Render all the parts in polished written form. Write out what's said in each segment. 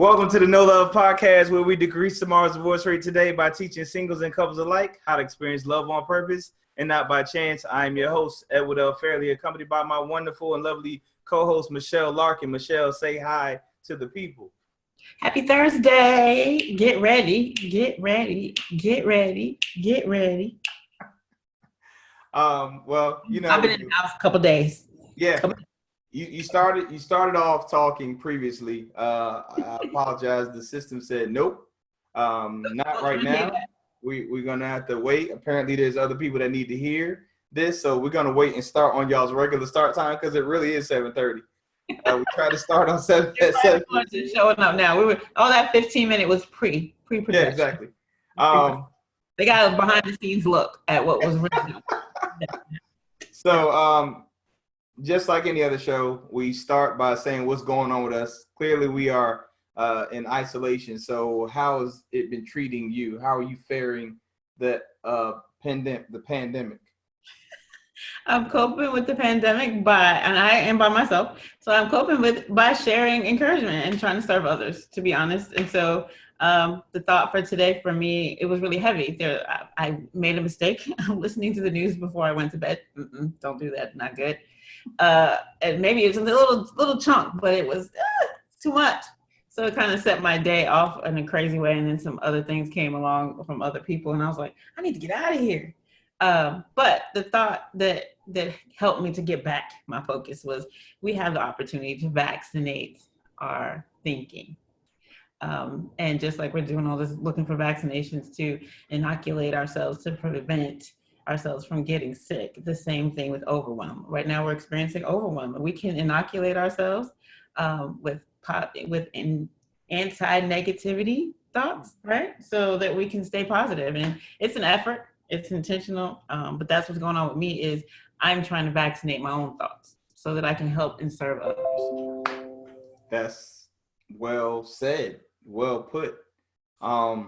Welcome to the No Love Podcast, where we decrease tomorrow's divorce rate today by teaching singles and couples alike how to experience love on purpose and not by chance. I am your host, Edward L. Fairley, accompanied by my wonderful and lovely co-host, Michelle Larkin. Michelle, say hi to the people. Happy Thursday. Get ready, get ready, get ready, get ready. Well, I've been in the house a couple days. Yeah. You started off talking previously. I apologize. The system said nope, not right now. We're gonna have to wait. Apparently, there's other people that need to hear this, so we're gonna wait and start on y'all's regular start time because it really is 7:30. We try to start on 7. Showing up now. All that 15-minute was pre-production. Yeah, exactly. They got a behind the scenes look at what was original. So just like any other show, we start by saying what's going on with us. Clearly, we are in isolation. So how has it been treating you? How are you faring the pandemic? I'm coping with the pandemic by myself. So I'm coping by sharing encouragement and trying to serve others, to be honest. And so the thought for today for me, it was really heavy. I made a mistake listening to the news before I went to bed. Don't do that. Not good. And maybe it was a little chunk, but it was too much. So it kind of set my day off in a crazy way. And then some other things came along from other people. And I was like, I need to get out of here. But the thought that helped me to get back my focus was we have the opportunity to vaccinate our thinking. And just like we're doing all this, looking for vaccinations to inoculate ourselves to prevent ourselves from getting sick. The same thing with overwhelm. Right now we're experiencing overwhelm. We can inoculate ourselves with anti-negativity thoughts, right? So that we can stay positive. And it's an effort. It's intentional. But that's what's going on with me is I'm trying to vaccinate my own thoughts so that I can help and serve others. That's well said. Well put. Yeah.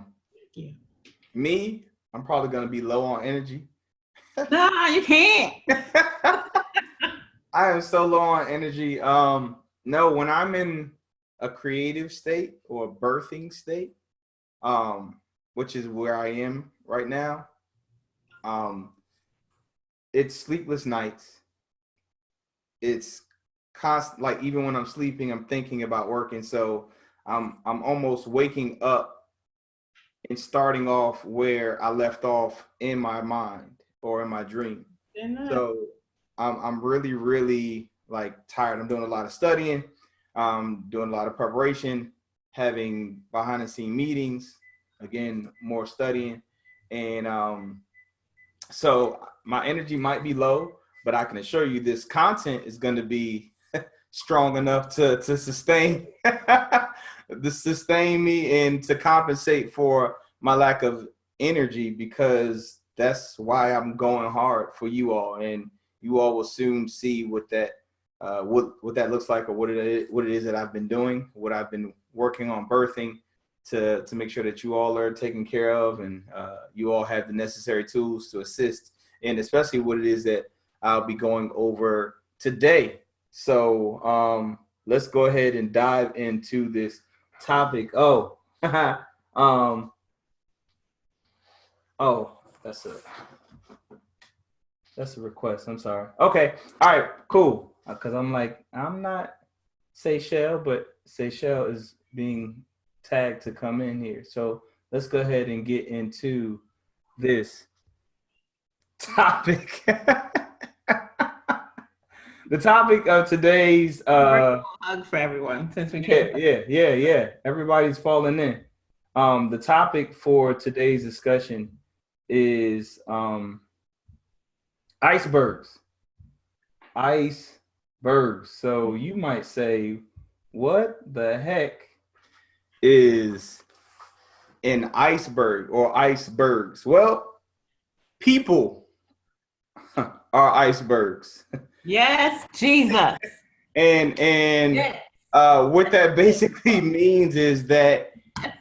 Me, I'm probably going to be low on energy. Nah, you can't. I am so low on energy. No, when I'm in a creative state or a birthing state, which is where I am right now, it's sleepless nights. It's constant, like even when I'm sleeping, I'm thinking about working. So I'm almost waking up and starting off where I left off in my mind or in my dream. So I'm really, really like tired. I'm doing a lot of studying, doing a lot of preparation, having behind the scene meetings, again, more studying. And so my energy might be low, but I can assure you this content is going to be strong enough to sustain me and to compensate for my lack of energy, because that's why I'm going hard for you all, and you all will soon see what that looks like, or what it is that I've been doing, what I've been working on birthing to make sure that you all are taken care of, and you all have the necessary tools to assist, and especially what it is that I'll be going over today. So let's go ahead and dive into this topic. Oh, that's a request. I'm sorry. Okay. All right, cool. Because I'm not Seychelles, but Seychelles is being tagged to come in here. So let's go ahead and get into this topic. The topic of today's hug for everyone since we came. Yeah. Everybody's falling in. The topic for today's discussion is icebergs. Icebergs. So you might say, what the heck is an iceberg or icebergs? Well, people are icebergs. Yes, Jesus. And yes. What that basically means is that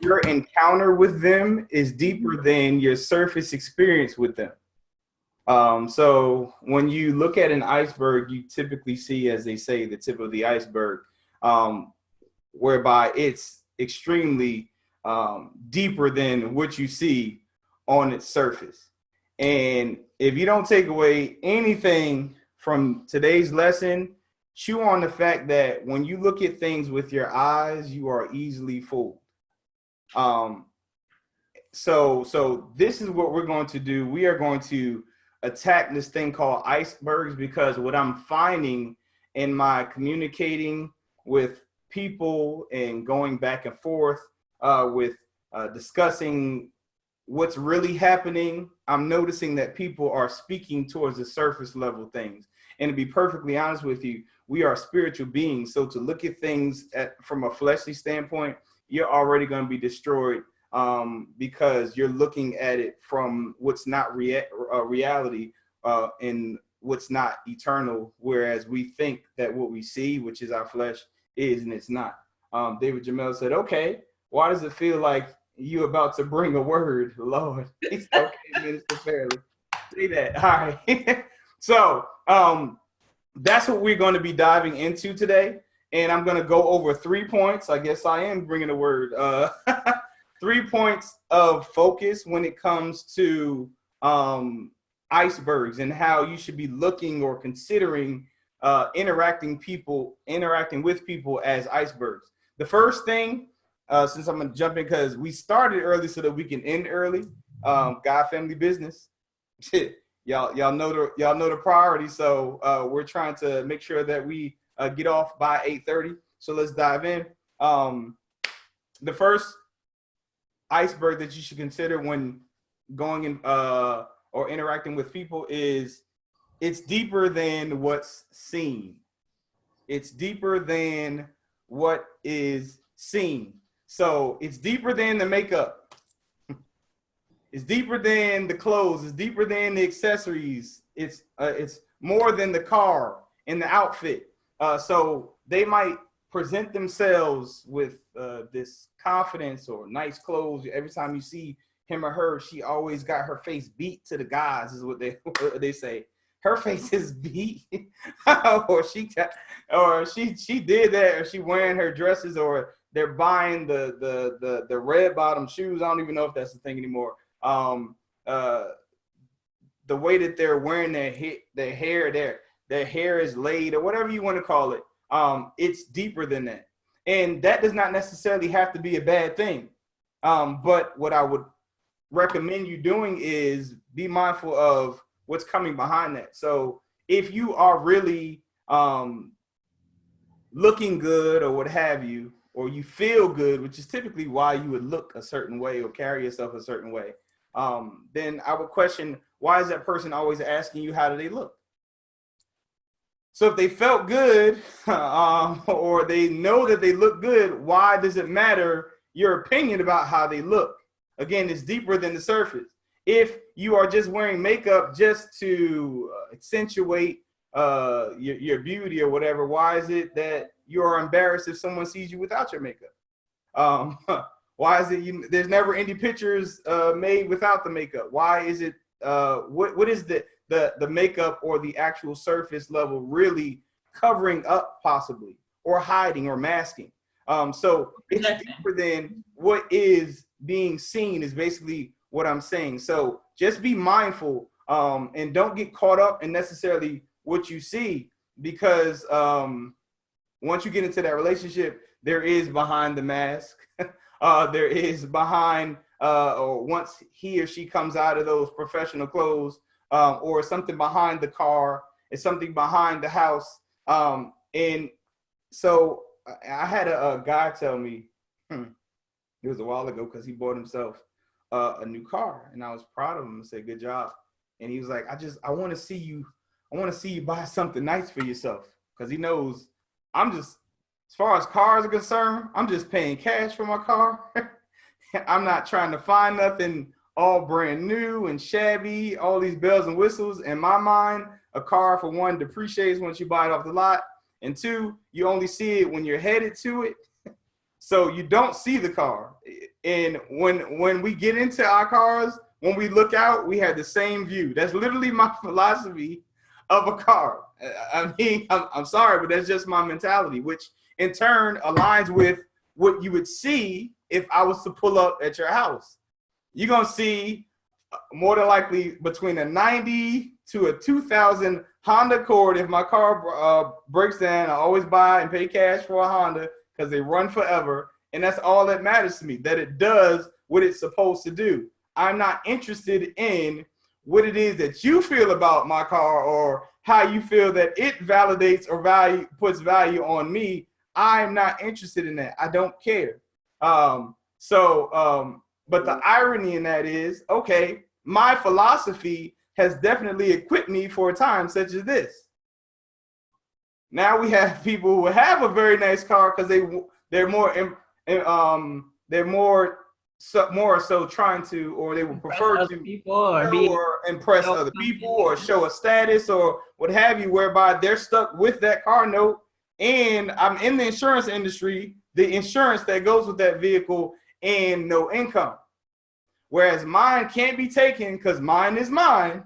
your encounter with them is deeper than your surface experience with them. So when you look at an iceberg, you typically see, as they say, the tip of the iceberg, whereby it's extremely deeper than what you see on its surface. And if you don't take away anything from today's lesson, chew on the fact that when you look at things with your eyes, you are easily fooled. Um, so this is what we're going to do. We are going to attack this thing called icebergs, because what I'm finding in my communicating with people and going back and forth with discussing what's really happening, I'm noticing that people are speaking towards the surface level things. And to be perfectly honest with you, we are spiritual beings. So to look at things from a fleshly standpoint, you're already going to be destroyed, because you're looking at it from what's not reality and what's not eternal, whereas we think that what we see, which is our flesh, is, and it's not. David Jamel said, okay, why does it feel like you about to bring a word, Lord? He said, okay, Minister Fairley, say that. All right. So that's what we're going to be diving into today. And I'm going to go over 3 points. I guess I am bringing a word. 3 points of focus when it comes to icebergs and how you should be looking or considering interacting with people as icebergs. The first thing, since I'm going to jump in because we started early so that we can end early, God Family Business. y'all know the priority. So we're trying to make sure that we get off by 8:30. So let's dive in. The first iceberg that you should consider when going in or interacting with people is it's deeper than what's seen. It's deeper than what is seen. So it's deeper than the makeup. It's deeper than the clothes. It's deeper than the accessories. It's more than the car and the outfit. So they might present themselves with this confidence or nice clothes. Every time you see him or her, she always got her face beat to the guys, is what they say. Her face is beat, or she did that, or she wearing her dresses, or they're buying the red bottom shoes. I don't even know if that's the thing anymore. The way that they're wearing their hair is laid, or whatever you want to call it. It's deeper than that. And that does not necessarily have to be a bad thing. But what I would recommend you doing is be mindful of what's coming behind that. So if you are really looking good or what have you, or you feel good, which is typically why you would look a certain way or carry yourself a certain way, then I would question, why is that person always asking you how do they look? So if they felt good or they know that they look good, why does it matter your opinion about how they look? Again, it's deeper than the surface. If you are just wearing makeup just to accentuate your beauty or whatever, why is it that you are embarrassed if someone sees you without your makeup? Why is it there's never any pictures made without the makeup? Why is it what is the makeup or the actual surface level really covering up possibly, or hiding or masking? So it's deeper than what is being seen is basically what I'm saying. So just be mindful and don't get caught up in necessarily what you see, because once you get into that relationship, there is behind the mask, there is behind, or once he or she comes out of those professional clothes, or something behind the car, it's something behind the house. And so I had a guy tell me, it was a while ago, because he bought himself a new car, and I was proud of him and said, good job. And he was like, I want to see you buy something nice for yourself, because he knows I'm just, as far as cars are concerned, I'm just paying cash for my car. I'm not trying to find nothing all brand new and shabby, all these bells and whistles. In my mind, a car, for one, depreciates once you buy it off the lot, and two, you only see it when you're headed to it. So you don't see the car. And when we get into our cars, when we look out, we have the same view. That's literally my philosophy of a car. I mean, I'm sorry, but that's just my mentality, which in turn aligns with what you would see if I was to pull up at your house. You're going to see more than likely between a 90 to a 2000 Honda Accord. If my car breaks down, I always buy and pay cash for a Honda because they run forever. And that's all that matters to me, that it does what it's supposed to do. I'm not interested in what it is that you feel about my car or how you feel that it validates or puts value on me. I'm not interested in that. I don't care. But the irony in that is, okay, my philosophy has definitely equipped me for a time such as this. Now we have people who have a very nice car because they're more so trying to, or they would prefer to people or impress other people or show a status or what have you, whereby they're stuck with that car note. And I'm in the insurance industry, the insurance that goes with that vehicle, and no income. Whereas mine can't be taken because mine is mine.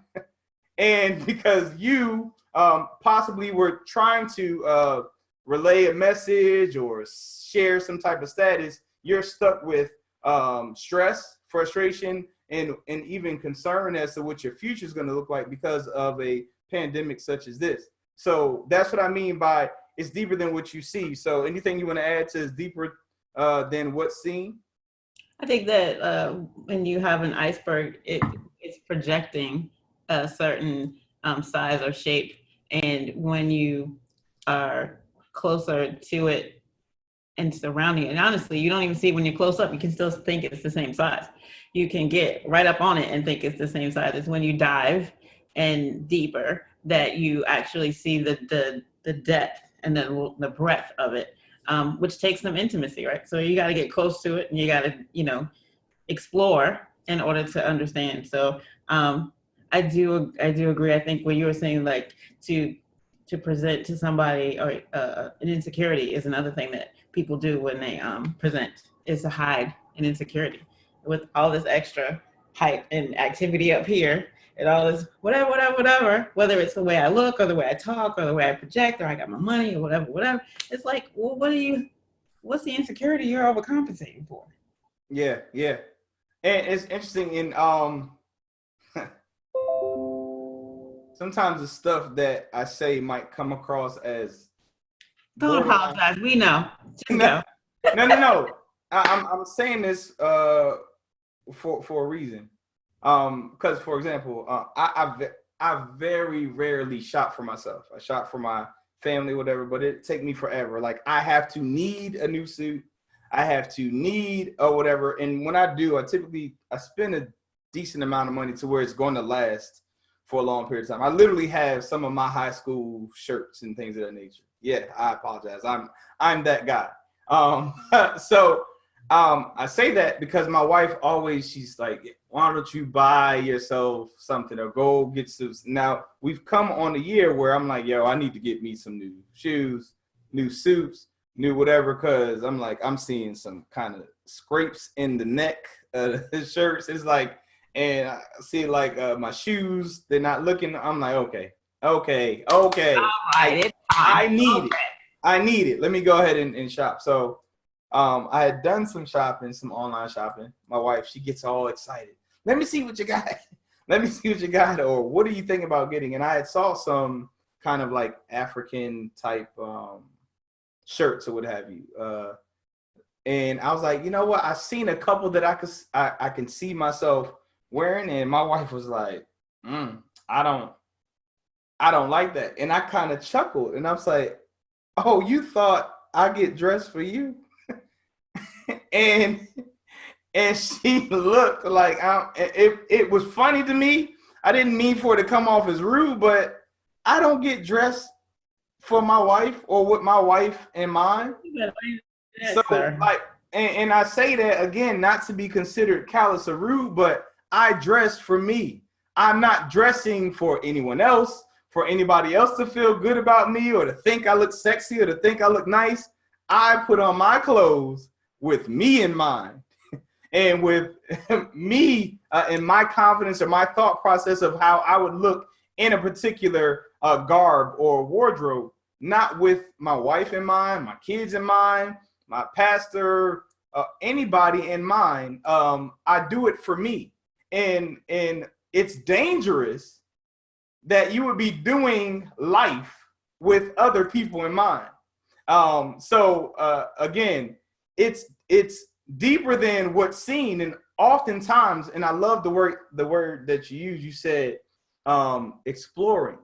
And because you possibly were trying to relay a message or share some type of status, you're stuck with stress, frustration, and even concern as to what your future is going to look like because of a pandemic such as this. So that's what I mean by it's deeper than what you see. So anything you want to add to is deeper than what's seen? I think that when you have an iceberg, it's projecting a certain size or shape. And when you are closer to it and surrounding it, and honestly, you don't even see it when you're close up, you can still think it's the same size. You can get right up on it and think it's the same size. It's when you dive and deeper that you actually see the depth and then the breadth of it, which takes some intimacy, right? So you got to get close to it and you got to, explore in order to understand. So I do agree. I think what you were saying, like to present to somebody or an insecurity is another thing that people do when they present, is to hide an insecurity with all this extra hype and activity up here and all this whatever, whether it's the way I look or the way I talk or the way I project or I got my money or whatever. It's like, well, what's the insecurity you're overcompensating for? Yeah. And it's interesting in sometimes the stuff that I say might come across as Don't apologize. We know. Just go. No. I'm saying this for a reason. Because for example, I very rarely shop for myself. I shop for my family, whatever, but it take me forever. Like I have to need a new suit. I have to need or whatever. And when I do, I spend a decent amount of money to where it's going to last for a long period of time. I literally have some of my high school shirts and things of that nature. Yeah, I apologize. I'm that guy. I say that because my wife she's like, why don't you buy yourself something or go get some. Now we've come on a year where I'm like, yo, I need to get me some new shoes, new suits, new whatever, because I'm like, I'm seeing some kind of scrapes in the neck of the shirts. It's like, and I see like my shoes, they're not looking. I'm like, okay. All right, I need it. Let me go ahead and shop. So I had done some online shopping. My wife, she gets all excited. Let me see what you got. Or what do you think about getting? And I had saw some kind of like African type shirts or what have you. And I was like, you know what? I've seen a couple that I can see myself wearing. And my wife was like, I don't like that. And I kind of chuckled and I was like, oh, you thought I get dressed for you? and she looked like it was funny to me. I didn't mean for it to come off as rude, but I don't get dressed for my wife or with my wife in mind. So like, and I say that again, not to be considered callous or rude, but I dress for me. I'm not dressing for anyone else, for anybody else to feel good about me or to think I look sexy or to think I look nice. I put on my clothes with me in mind and with me and my confidence or my thought process of how I would look in a particular garb or wardrobe, not with my wife in mind, my kids in mind, my pastor, anybody in mind. I do it for me, and it's dangerous that you would be doing life with other people in mind. So again, it's deeper than what's seen, and oftentimes, and I love the word that you use. You said exploring,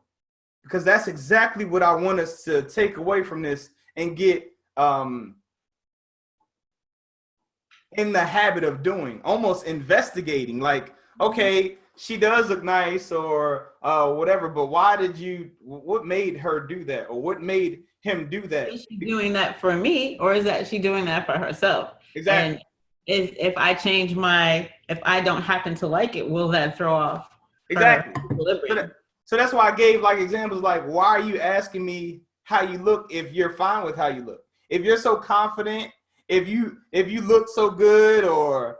because that's exactly what I want us to take away from this and get in the habit of doing, almost investigating. Like, okay, she does look nice or whatever, but what made her do that, or what made him do that? Is she doing that for me, or is that she doing that for herself? Exactly. And if I don't happen to like it, will that throw off her Exactly. equilibrium? So that's why I gave like examples like, why are you asking me how you look if you're fine with how you look? If you're so confident, if you look so good, or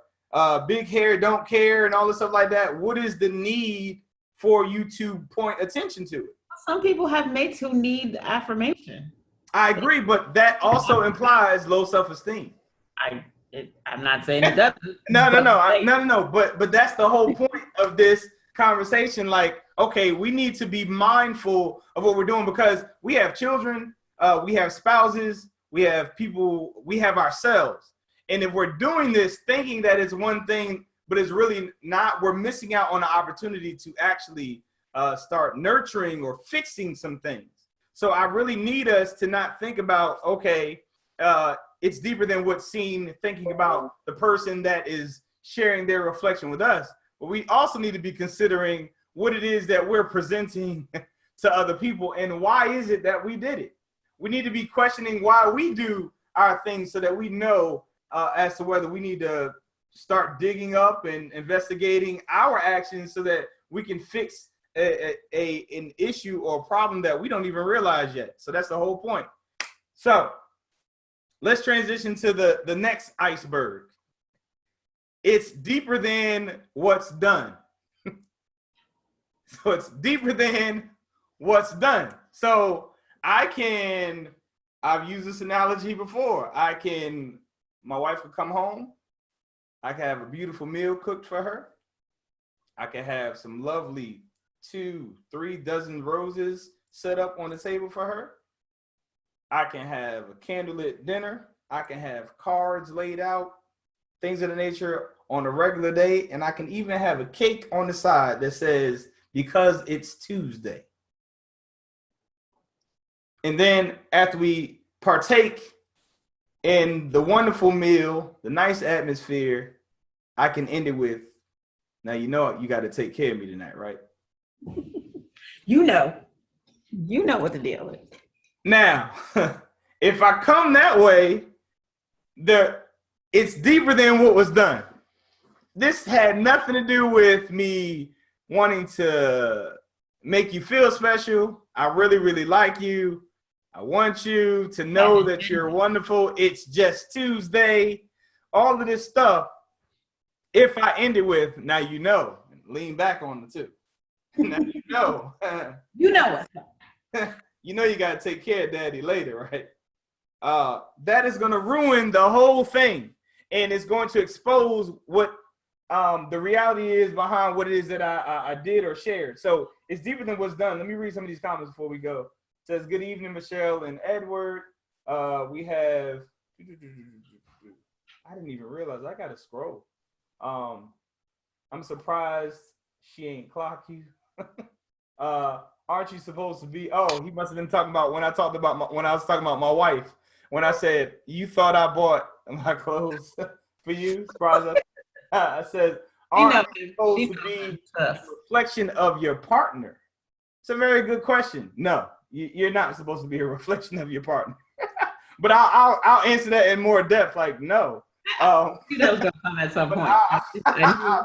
big hair, don't care, and all this stuff like that, what is the need for you to point attention to it? Some people have mates who need affirmation. I agree, but that also implies low self-esteem. I'm not saying it doesn't. No. But that's the whole point of this conversation. Like, okay, we need to be mindful of what we're doing, because we have children, we have spouses, we have people, we have ourselves. And if we're doing this thinking that it's one thing, but it's really not, we're missing out on the opportunity to actually start nurturing or fixing some things. So I really need us to not think about, okay, it's deeper than what's seen, thinking about the person that is sharing their reflection with us. But we also need to be considering what it is that we're presenting to other people, and why is it that we did it. We need to be questioning why we do our things, so that we know as to whether we need to start digging up and investigating our actions, so that we can fix an issue or a problem that we don't even realize yet. So that's the whole point. So let's transition to the next iceberg. It's deeper than what's done. So it's deeper than what's done. So I've used this analogy before. My wife could come home. I can have a beautiful meal cooked for her. I can have some lovely 2-3 dozen roses set up on the table for her. I can have a candlelit dinner. I can have cards laid out, things of the nature on a regular day. And I can even have a cake on the side that says, because it's Tuesday. And then after we partake in the wonderful meal, the nice atmosphere, I can end it with, now you know you got to take care of me tonight, right? You know what the deal is. Now, if I come that way, it's deeper than what was done. This had nothing to do with me wanting to make you feel special. I really, really like you. I want you to know that you're wonderful. It's just Tuesday. All of this stuff. If I end it with, now you know, lean back on the two. Now you know. You know what's up. You know you got to take care of daddy later, right? That is going to ruin the whole thing. And it's going to expose what the reality is behind what it is that I did or shared. So it's deeper than what's done. Let me read some of these comments before we go. It says, good evening, Michelle and Edward. We have, I didn't even realize I got to scroll. I'm surprised she ain't clock you. Aren't you supposed to be? Oh, he must have been talking about when I was talking about my wife. When I said, you thought I bought my clothes for you? Surprise. I said, aren't you supposed to be a reflection of your partner? It's a very good question. No, you're not supposed to be a reflection of your partner. But I'll answer that in more depth. Like, no. That was gonna come at some point. I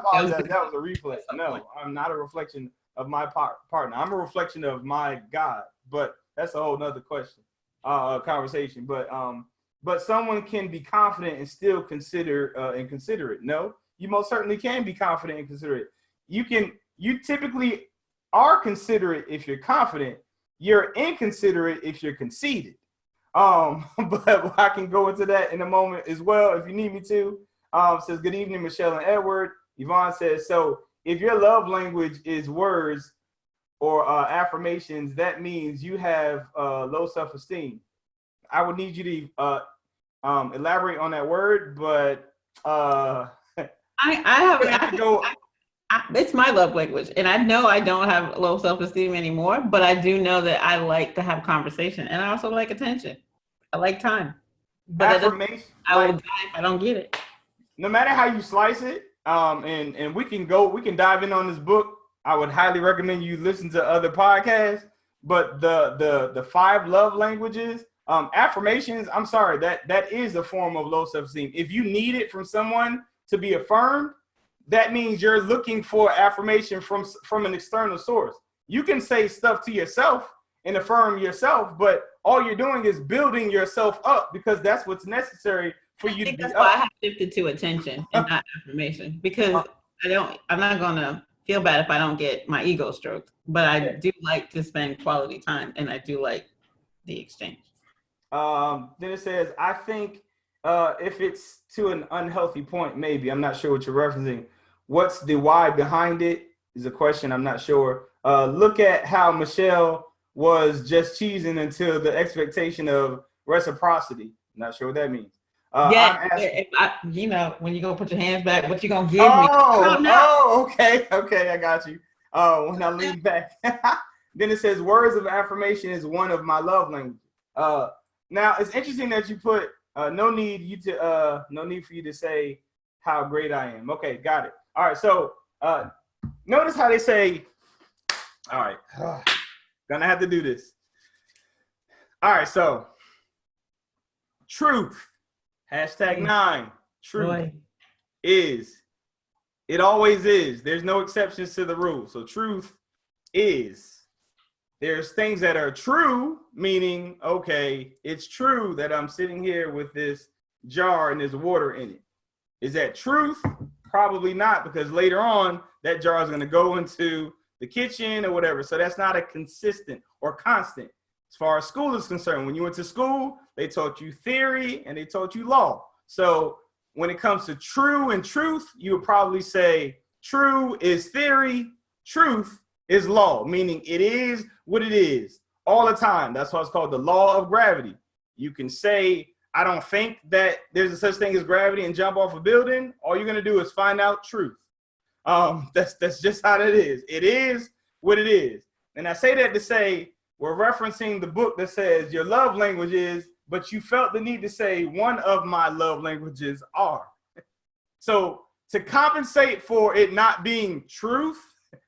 apologize. That was a replay. No, I'm not a reflection of my partner. I'm a reflection of my God. But that's a whole nother question, conversation. But someone can be confident and still consider and considerate. No, you most certainly can be confident and considerate. You typically are considerate if you're confident. You're inconsiderate if you're conceited. But I can go into that in a moment as well if you need me to. Says good evening, Michelle and Edward. Yvonne says, so if your love language is words or affirmations, that means you have low self-esteem. I would need you to elaborate on that word, but I have to go. it's my love language, and I know I don't have low self-esteem anymore, but I do know that I like to have conversation, and I also like attention. I like time, but Affirmation, I will die if I don't get it. No matter how you slice it, and we can dive in on this book. I would highly recommend you listen to other podcasts, but the 5 love languages, affirmations, I'm sorry, that is a form of low self-esteem. If you need it from someone to be affirmed, that means you're looking for affirmation from an external source. You can say stuff to yourself and affirm yourself, but all you're doing is building yourself up because that's what's necessary for you to be that's up. why I have shifted to attention and not affirmation, because I'm not gonna feel bad if I don't get my ego stroked, but I do like to spend quality time, and I do like the exchange. Then it says, I think if it's to an unhealthy point, maybe, I'm not sure what you're referencing. What's the why behind it is a question. I'm not sure. Look at how Michelle was just cheesing until the expectation of reciprocity. I'm not sure what that means. Yeah, when you go put your hands back, what you gonna give me? Okay, I got you. When I lean back. Then it says, words of affirmation is one of my love languages. Now it's interesting that you put no need for you to say how great I am. Okay, got it. All right, so notice how they say, all right, gonna have to do this. All right, so truth, #9, truth is, it always is. There's no exceptions to the rule. So truth is, there's things that are true, meaning, okay, it's true that I'm sitting here with this jar and there's water in it. Is that truth? Probably not, because later on, that jar is going to go into the kitchen or whatever. So that's not a consistent or constant. As far as school is concerned, when you went to school, they taught you theory and they taught you law. So when it comes to true and truth, you would probably say true is theory, truth is law, meaning it is what it is all the time. That's why it's called the law of gravity. You can say, I don't think that there's a such thing as gravity and jump off a building. All you're going to do is find out truth. That's just how it is. It is what it is. And I say that to say, we're referencing the book that says your love language is, but you felt the need to say one of my love languages are. So to compensate for it not being truth,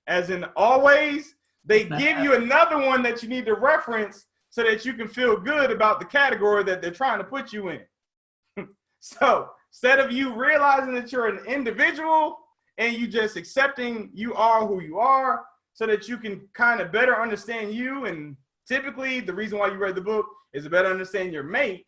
as in always, they give you another one that you need to reference so that you can feel good about the category that they're trying to put you in. So instead of you realizing that you're an individual and you just accepting you are who you are so that you can kind of better understand you, and typically the reason why you read the book is to better understand your mate,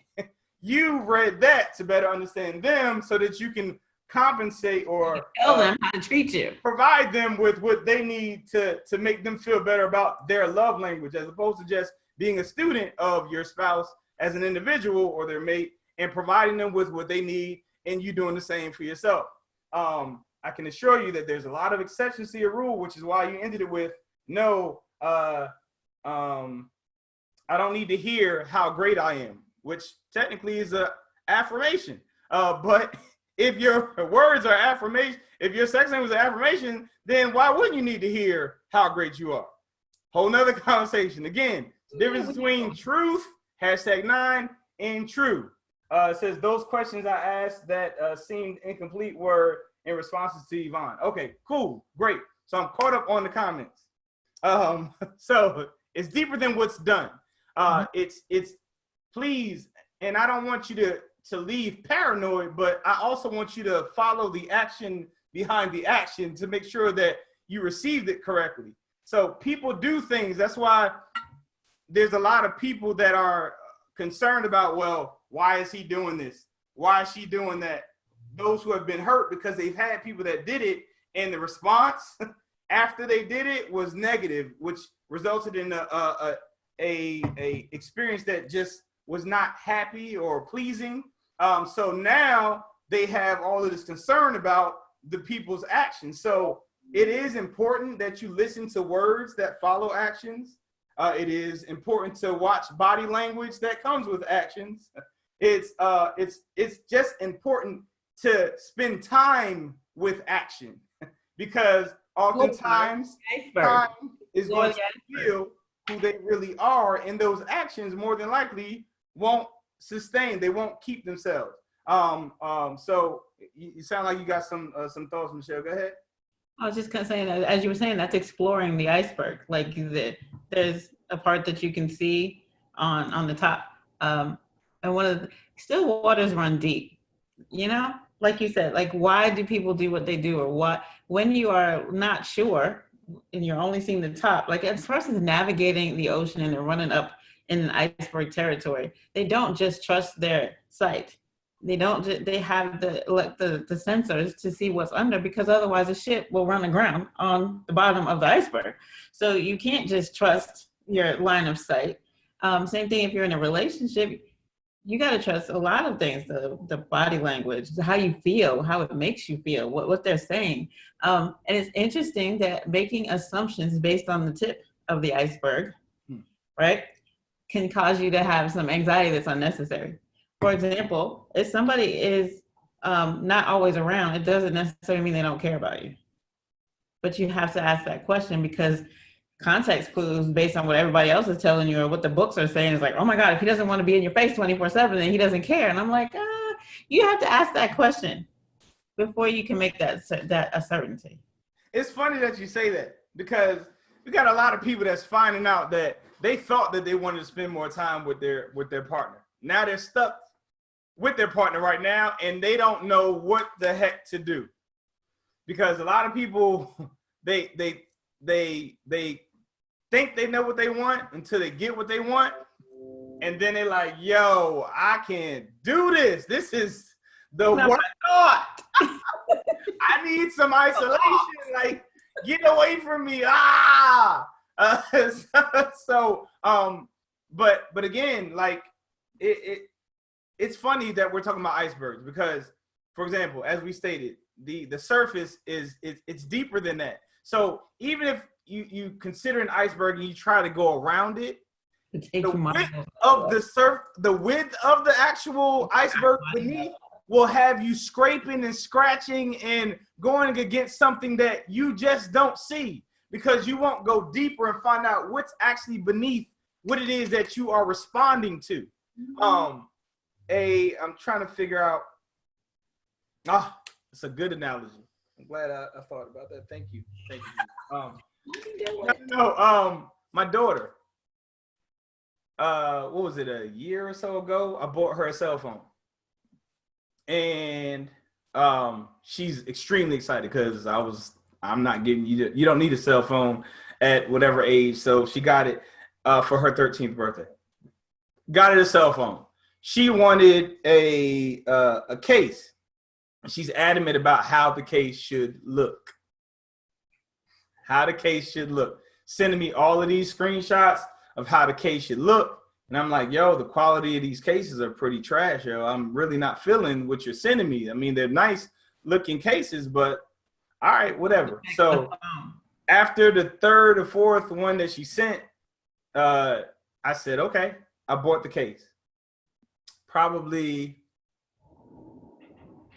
you read that to better understand them so that you can compensate or tell them how to treat you, provide them with what they need to make them feel better about their love language, as opposed to just being a student of your spouse as an individual or their mate and providing them with what they need and you doing the same for yourself. I can assure you that there's a lot of exceptions to your rule, which is why you ended it with, no, I don't need to hear how great I am, which technically is a affirmation. But if your words are affirmation, if your sex language is affirmation, then why wouldn't you need to hear how great you are? Whole nother conversation. Again, the difference between truth, #9, and true. It says those questions I asked that seemed incomplete were in responses to Yvonne. Okay, cool, great. So I'm caught up on the comments. So it's deeper than what's done. It's please, and I don't want you to leave paranoid, but I also want you to follow the action behind the action to make sure that you received it correctly. So people do things. That's why there's a lot of people that are concerned about, well, why is he doing this? Why is she doing that? Those who have been hurt because they've had people that did it, and the response after they did it was negative, which resulted in a experience that just was not happy or pleasing. So now they have all of this concern about the people's actions. So it is important that you listen to words that follow actions. It is important to watch body language that comes with actions. It's just important to spend time with action because oftentimes time is going to reveal who they really are, and those actions more than likely won't sustain. They won't keep themselves. So you sound like you got some thoughts, Michelle. Go ahead. I was just kind of saying that, as you were saying, that's exploring the iceberg. Like there's a part that you can see on the top, and one of the still waters run deep. You know, like you said, like why do people do what they do, or what when you are not sure and you're only seeing the top. Like as person's navigating the ocean and they're running up in an iceberg territory, they don't just trust their sight. They don't. They have the sensors to see what's under, because otherwise the ship will run aground on the bottom of the iceberg. So you can't just trust your line of sight. Same thing if you're in a relationship. You got to trust a lot of things: the body language, how you feel, how it makes you feel, what they're saying. And it's interesting that making assumptions based on the tip of the iceberg, right, can cause you to have some anxiety that's unnecessary. For example, if somebody is not always around, it doesn't necessarily mean they don't care about you. But you have to ask that question, because context clues based on what everybody else is telling you or what the books are saying is like, oh my God, if he doesn't want to be in your face 24/7, then he doesn't care. And I'm like, you have to ask that question before you can make that a certainty. It's funny that you say that, because we got a lot of people that's finding out that they thought that they wanted to spend more time with their partner. Now they're stuck with their partner right now, and they don't know what the heck to do, because a lot of people they think they know what they want until they get what they want, and then they're like, yo, I can't do this. This is the worst. I need some isolation. Like, get away from me. But again, like it's funny that we're talking about icebergs, because, for example, as we stated, the surface it's deeper than that. So even if you consider an iceberg and you try to go around it, the width of the actual iceberg beneath will have you scraping and scratching and going against something that you just don't see, because you won't go deeper and find out what's actually beneath what it is that you are responding to. I'm trying to figure out. It's a good analogy. I'm glad I thought about that. Thank you. My daughter. What was it? A year or so ago, I bought her a cell phone, and she's extremely excited because I'm not giving you. You don't need a cell phone at whatever age. So she got it for her 13th birthday. Got her a cell phone. She wanted a case. She's adamant about how the case should look. Sending me all of these screenshots of how the case should look. And I'm like, yo, the quality of these cases are pretty trash, yo. I'm really not feeling what you're sending me. I mean, they're nice looking cases, but all right, whatever. So after the third or fourth one that she sent, I said, okay, I bought the case. Probably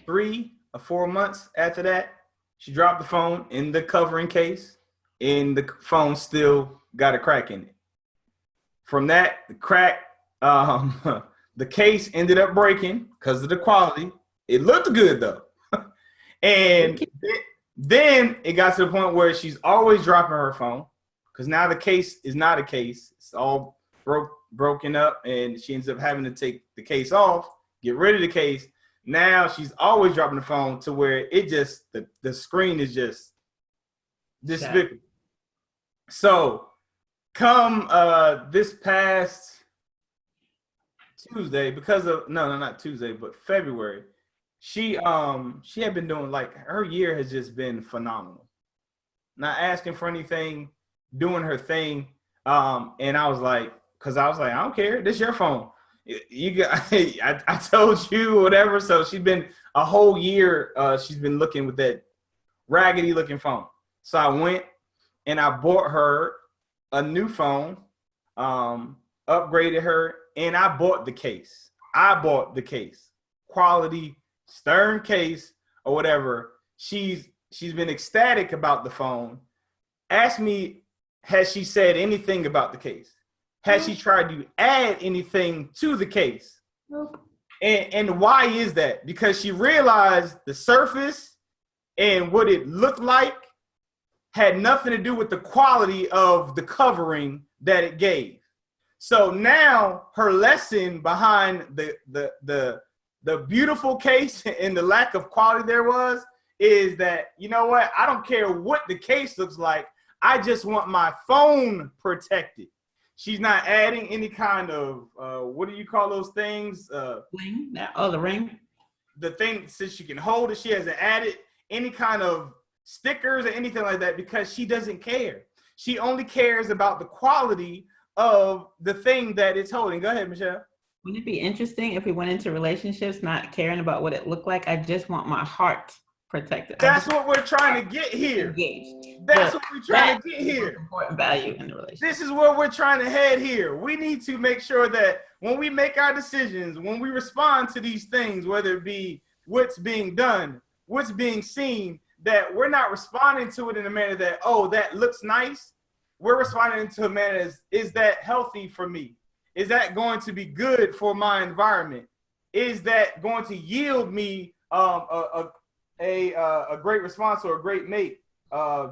3 or 4 months after that, she dropped the phone in the covering case, and the phone still got a crack in it. From that, the crack, the case ended up breaking because of the quality. It looked good though. And then it got to the point where she's always dropping her phone, because now the case is not a case. It's all broken up, and she ends up having to take the case off, get rid of the case. Now she's always dropping the phone to where it just, the screen is just despicable. So come this past Tuesday, because of not Tuesday, but February, she had been doing, like, her year has just been phenomenal. Not asking for anything, doing her thing. And I was like, I don't care, this is your phone. You got, I told you whatever. So she's been a whole year. She's been looking with that raggedy looking phone. So I went and I bought her a new phone, upgraded her, and I bought the case. Quality, stern case or whatever. She's been ecstatic about the phone. Ask me, has she said anything about the case? Has she tried to add anything to the case? And why is that? Because she realized the surface and what it looked like had nothing to do with the quality of the covering that it gave. So now her lesson behind the beautiful case and the lack of quality there was is that, you know what? I don't care what the case looks like. I just want my phone protected. She's not adding any kind of, what do you call those things? Ring? The ring? The thing, since she can hold it, she hasn't added any kind of stickers or anything like that because she doesn't care. She only cares about the quality of the thing that it's holding. Go ahead, Michelle. Wouldn't it be interesting if we went into relationships not caring about what it looked like? I just want my heart protected. That's what we're trying to get here. Engaged. That's what we're trying to get here. Important value in the relationship. This is where we're trying to head here. We need to make sure that when we make our decisions, when we respond to these things, whether it be what's being done, what's being seen, that we're not responding to it in a manner that, oh, that looks nice. We're responding to a manner as, is that healthy for me? Is that going to be good for my environment? Is that going to yield me a great response or a great mate?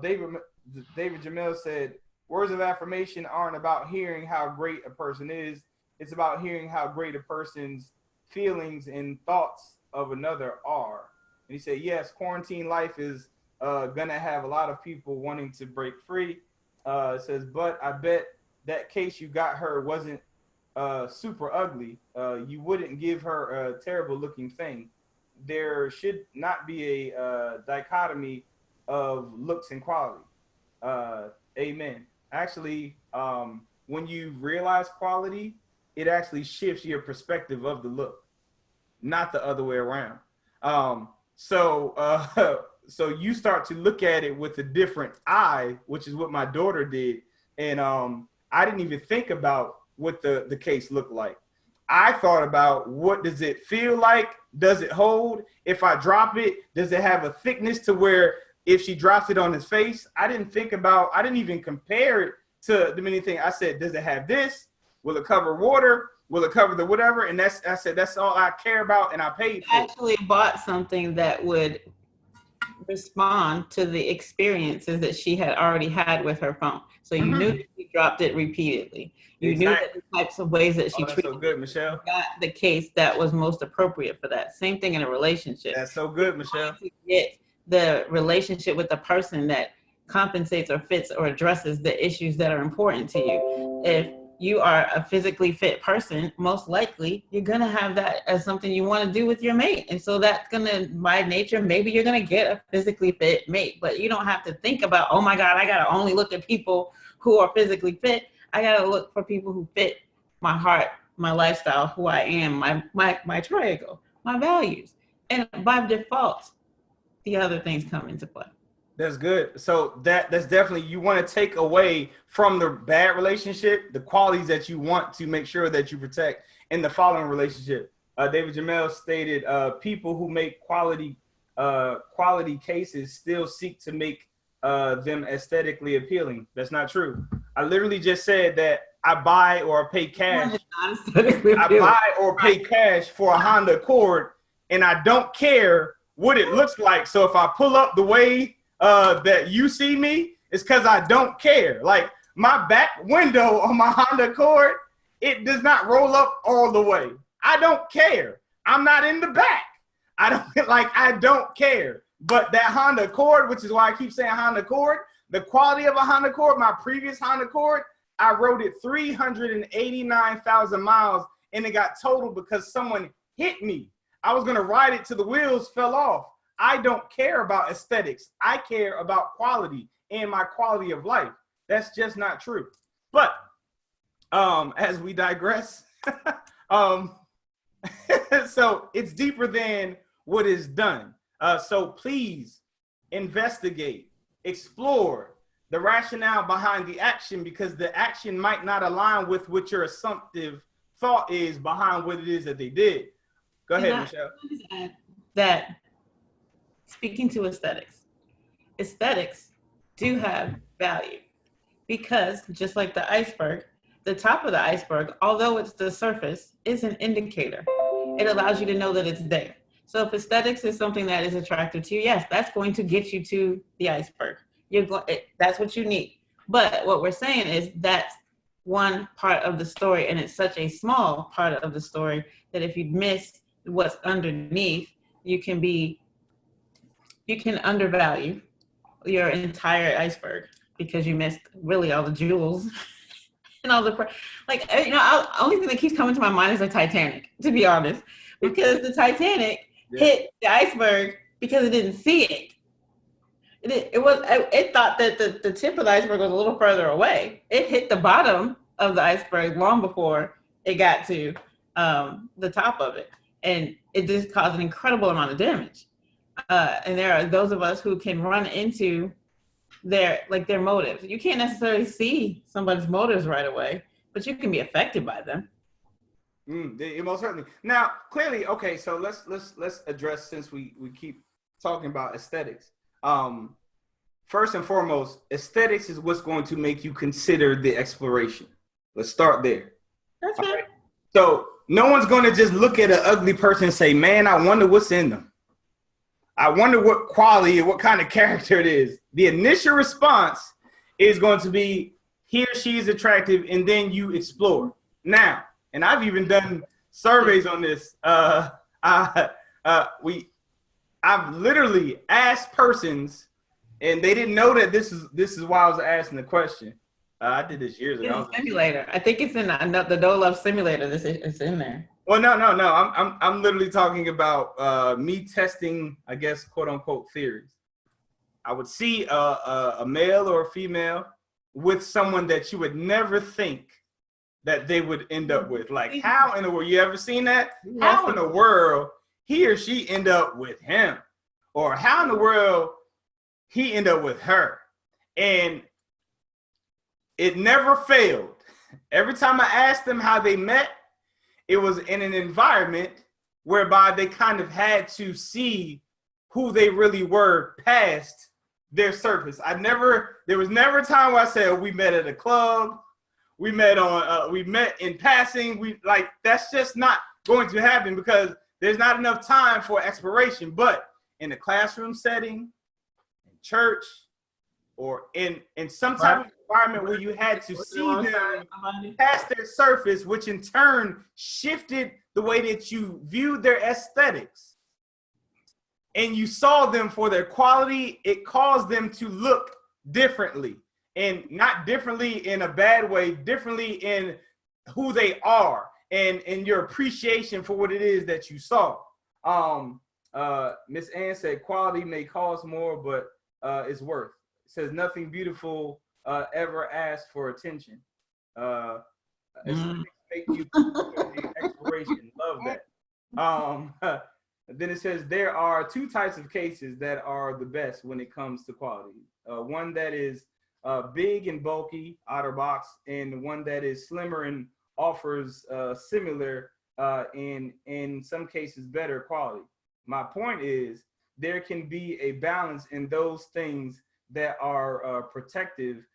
David Jamil said, words of affirmation aren't about hearing how great a person is. It's about hearing how great a person's feelings and thoughts of another are. And he said, yes, quarantine life is going to have a lot of people wanting to break free. It says, but I bet that case you got her wasn't super ugly. You wouldn't give her a terrible looking thing. There should not be a dichotomy of looks and quality. Amen. Actually, when you realize quality, it actually shifts your perspective of the look, not the other way around. So you start to look at it with a different eye, which is what my daughter did. And I didn't even think about what the case looked like. I thought about, what does it feel like? Does it hold? If I drop it, does it have a thickness to where if she drops it on his face? I didn't even compare it to the many things. I said, does it have this? Will it cover water? Will it cover the whatever? And I said, that's all I care about, and I paid for it. I actually bought something that would respond to the experiences that she had already had with her phone. So you knew that she dropped it repeatedly. You knew that the types of ways that she treated. So good, Michelle. Got the case that was most appropriate for that. Same thing in a relationship. That's so good, Michelle. To get the relationship with the person that compensates or fits or addresses the issues that are important to you. If you are a physically fit person, most likely you're going to have that as something you want to do with your mate. And so that's going to, by nature, maybe you're going to get a physically fit mate, but you don't have to think about, oh my God, I got to only look at people who are physically fit. I got to look for people who fit my heart, my lifestyle, who I am, my triangle, my values. And by default, the other things come into play. That's good. So that's definitely, you want to take away from the bad relationship the qualities that you want to make sure that you protect in the following relationship. David Jamel stated, people who make quality cases still seek to make them aesthetically appealing. That's not true. I literally just said that I buy or pay cash. I buy or pay cash for a Honda Accord, and I don't care what it looks like. So if I pull up the way that you see me, it's because I don't care. Like, my back window on my Honda Accord, it does not roll up all the way. I don't care. I'm not in the back. I don't care. But that Honda Accord, which is why I keep saying Honda Accord, the quality of a Honda Accord, my previous Honda Accord, I rode it 389,000 miles and it got totaled because someone hit me. I was gonna ride it till the wheels fell off. I don't care about aesthetics. I care about quality and my quality of life. That's just not true. But as we digress, Um, so it's deeper than what is done. So please investigate, explore the rationale behind the action, because the action might not align with what your assumptive thought is behind what it is that they did. Go ahead, Michelle. That speaking to aesthetics do have value, because just like the iceberg, the top of the iceberg, although it's the surface, is an indicator. It allows you to know that it's there. So if aesthetics is something that is attractive to you, yes, that's going to get you to the iceberg. That's what you need. But what we're saying is that's one part of the story, and it's such a small part of the story that if you miss what's underneath, you can undervalue your entire iceberg because you missed really all the jewels and all the only thing that keeps coming to my mind is the Titanic, to be honest, because the Titanic hit the iceberg because it didn't see it. It thought that the tip of the iceberg was a little further away. It hit the bottom of the iceberg long before it got to the top of it, and it just caused an incredible amount of damage. And there are those of us who can run into their motives. You can't necessarily see somebody's motives right away, but you can be affected by them. Most certainly. Now, clearly, okay. So let's address, since we keep talking about aesthetics. First and foremost, aesthetics is what's going to make you consider the exploration. Let's start there. That's right. Right. So no one's going to just look at an ugly person and say, "Man, I wonder what's in them. I wonder what quality and what kind of character it is." The initial response is going to be, he or she is attractive, and then you explore. Now, and I've even done surveys on this. I've literally asked persons, and they didn't know that this is why I was asking the question. I did this years ago. It's a simulator. I think it's in the Dole Love simulator. It's in there. Well, no. I'm literally talking about me testing, I guess, quote unquote, theories. I would see a male or a female with someone that you would never think that they would end up with. Like, how in the world, you ever seen that? How in the world he or she end up with him? Or how in the world he end up with her? And it never failed. Every time I asked them how they met, it was in an environment whereby they kind of had to see who they really were past their surface. There was never a time where I said, we met at a club, we met in passing. That's just not going to happen, because there's not enough time for exploration. But in a classroom setting, in church, or in some type of environment where you had to see them past their surface, which in turn shifted the way that you viewed their aesthetics, and you saw them for their quality, it caused them to look differently, and not differently in a bad way, differently in who they are and your appreciation for what it is that you saw. Miss Ann said quality may cost more, but it's worth. It says nothing beautiful ever asked for attention. Make you exploration. Love that. Then it says there are two types of cases that are the best when it comes to quality. One that is big and bulky, outer box, and one that is slimmer and offers similar, in some cases, better quality. My point is, there can be a balance in those things that are protective,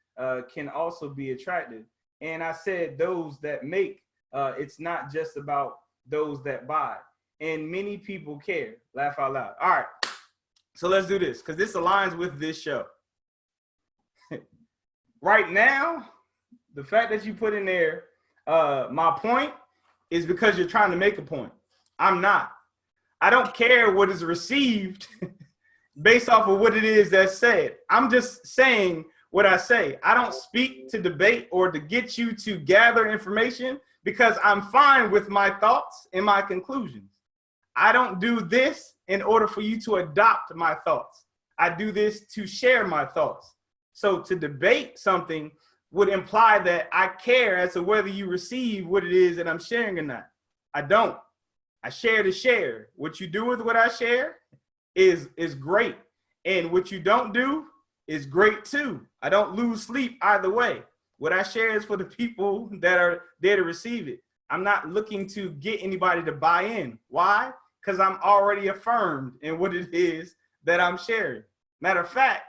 can also be attractive. And I said those that make, it's not just about those that buy. And many people care. Laugh out loud. All right, so let's do this, because this aligns with this show. Right now, the fact that you put in there, my point, is because you're trying to make a point. I'm not. I don't care what is received based off of what it is that's said. I'm just saying what I say. I don't speak to debate or to get you to gather information, because I'm fine with my thoughts and my conclusions. I don't do this in order for you to adopt my thoughts. I do this to share my thoughts. So to debate something would imply that I care as to whether you receive what it is that I'm sharing or not. I don't. I share to share. What you do with what I share is great. And what you don't do is great too. I don't lose sleep either way. What I share is for the people that are there to receive it. I'm not looking to get anybody to buy in. Why? Because I'm already affirmed in what it is that I'm sharing. Matter of fact,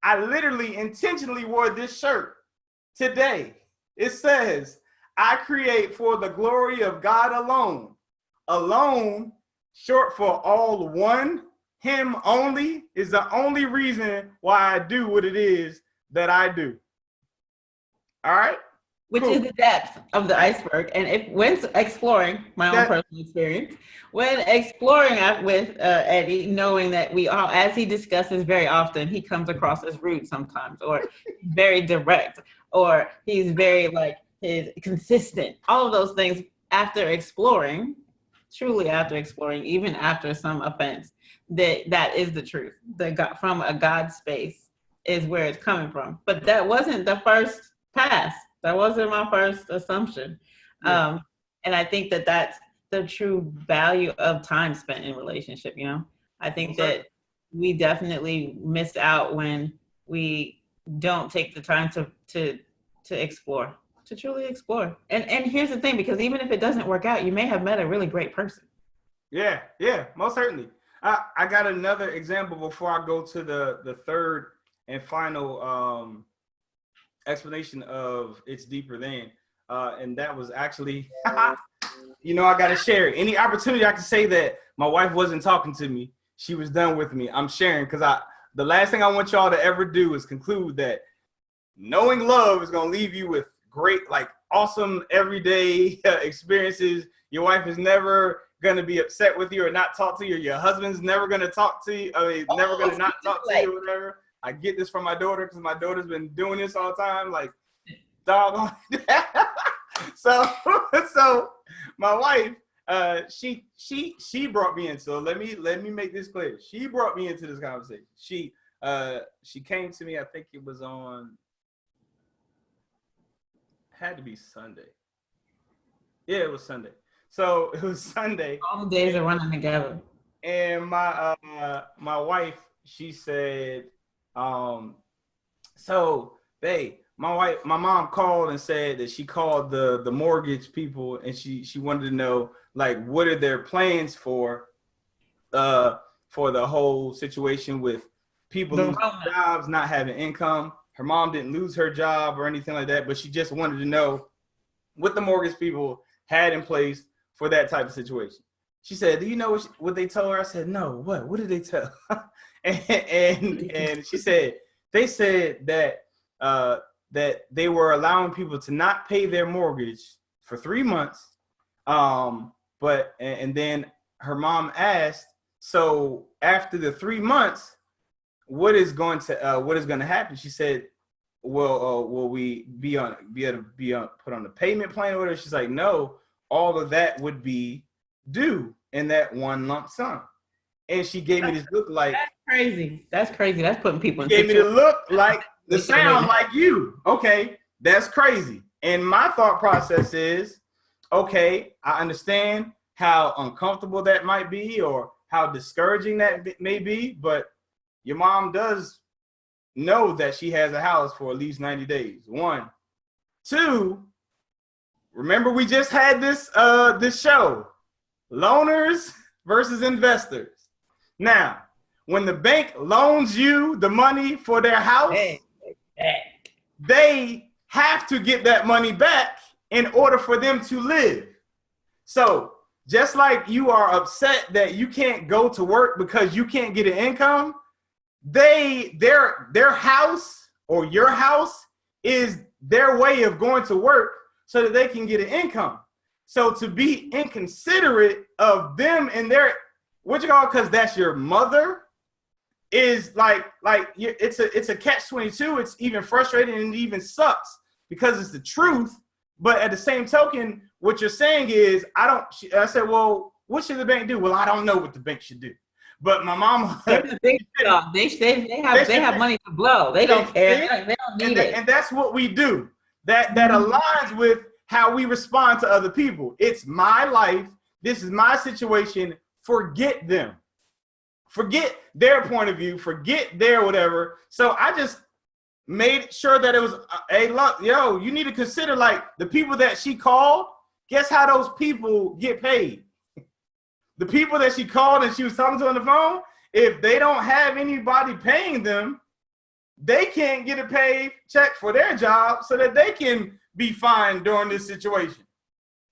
I literally intentionally wore this shirt today. It says, I create for the glory of God alone. Alone, short for all one, him only, is the only reason why I do what it is that I do. All right? Which is the depth of the iceberg. And when exploring my own personal experience, when exploring with Eddie, knowing that we all, as he discusses very often, he comes across as rude sometimes, or very direct, or he's very his consistent. All of those things after exploring, truly after exploring, even after some offense, that is the truth. From a God space is where it's coming from. But that wasn't the first pass. That wasn't my first assumption. Yeah. And I think that that's the true value of time spent in relationship, I think that we definitely miss out when we don't take the time to explore, to truly explore. And here's the thing, because even if it doesn't work out, you may have met a really great person. Yeah, most certainly. I got another example before I go to the third and final explanation of It's Deeper Than, and that was actually I gotta share any opportunity I can say that my wife wasn't talking to me, she was done with me, I'm sharing, because the last thing I want y'all to ever do is conclude that knowing love is gonna leave you with great, awesome everyday experiences. Your wife is never gonna be upset with you or not talk to you, or your husband's never gonna talk to you, never gonna not talk to you or whatever. I get this from my daughter because my daughter's been doing this all the time, dog. So my wife, she brought me in. So let me make this clear. She brought me into this conversation. She came to me. I think it was had to be Sunday. Yeah, it was Sunday. So it was Sunday. All the days are running together. And my wife, she said, so babe, my mom called and said that she called the mortgage people, and she wanted to know what are their plans for the whole situation with people losing jobs, not having income. Her mom didn't lose her job or anything like that, but she just wanted to know what the mortgage people had in place for that type of situation. She said, do you know what they told her? I said, no, what did they tell? and she said, they said that that they were allowing people to not pay their mortgage for 3 months. And then her mom asked, so after the 3 months, what is going to happen? She said, will we be able to be put on the payment plan or whatever? She's like, no, all of that would be due in that one lump sum. And she gave me this look like, that's crazy. That's putting people in. Gave me the look like the sound like you. Okay, that's crazy. And my thought process is, okay, I understand how uncomfortable that might be or how discouraging that may be, but your mom does know that she has a house for at least 90 days. 1, 2, remember we just had this show, loaners versus investors. Now, when the bank loans you the money for their house, they have to get that money back in order for them to live. So just like you are upset that you can't go to work because you can't get an income, their house or your house is their way of going to work so that they can get an income. So to be inconsiderate of them and their, because that's your mother, is it's a catch-22. It's even frustrating and it even sucks because it's the truth. But at the same token, what you're saying is, I said, well, what should the bank do? Well, I don't know what the bank should do. But my mom, they have money to blow. They don't care. They don't need it. And that's what we do. That aligns with how we respond to other people. It's my life. This is my situation. Forget them. Forget their point of view. Forget their whatever. So I just made sure that it was, hey, look, yo, you need to consider like the people that she called. Guess how those people get paid? The people that she called and she was talking to on the phone, if they don't have anybody paying them, they can't get a paid check for their job so that they can be fine during this situation.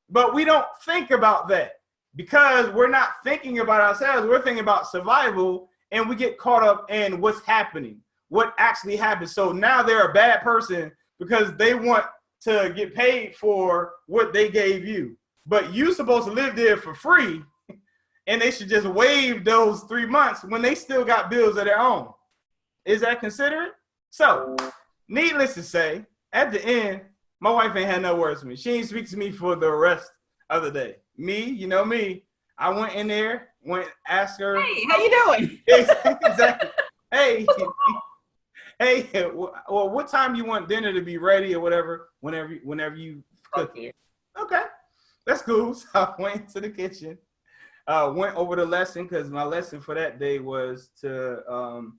But we don't think about that because we're not thinking about ourselves. We're thinking about survival, and we get caught up in what's happening, what actually happened. So now they're a bad person because they want to get paid for what they gave you. But you're supposed to live there for free, and they should just waive those 3 months when they still got bills of their own. Is that considerate? So, needless to say, at the end, my wife ain't had no words with me. She ain't speak to me for the rest of the day. Me, you know me. I went in there, asked her. Hey, how you doing? Exactly. Hey, well, what time you want dinner to be ready or whatever? Whenever you cook it. Okay, that's cool. So I went to the kitchen. Went over the lesson because my lesson for that day was to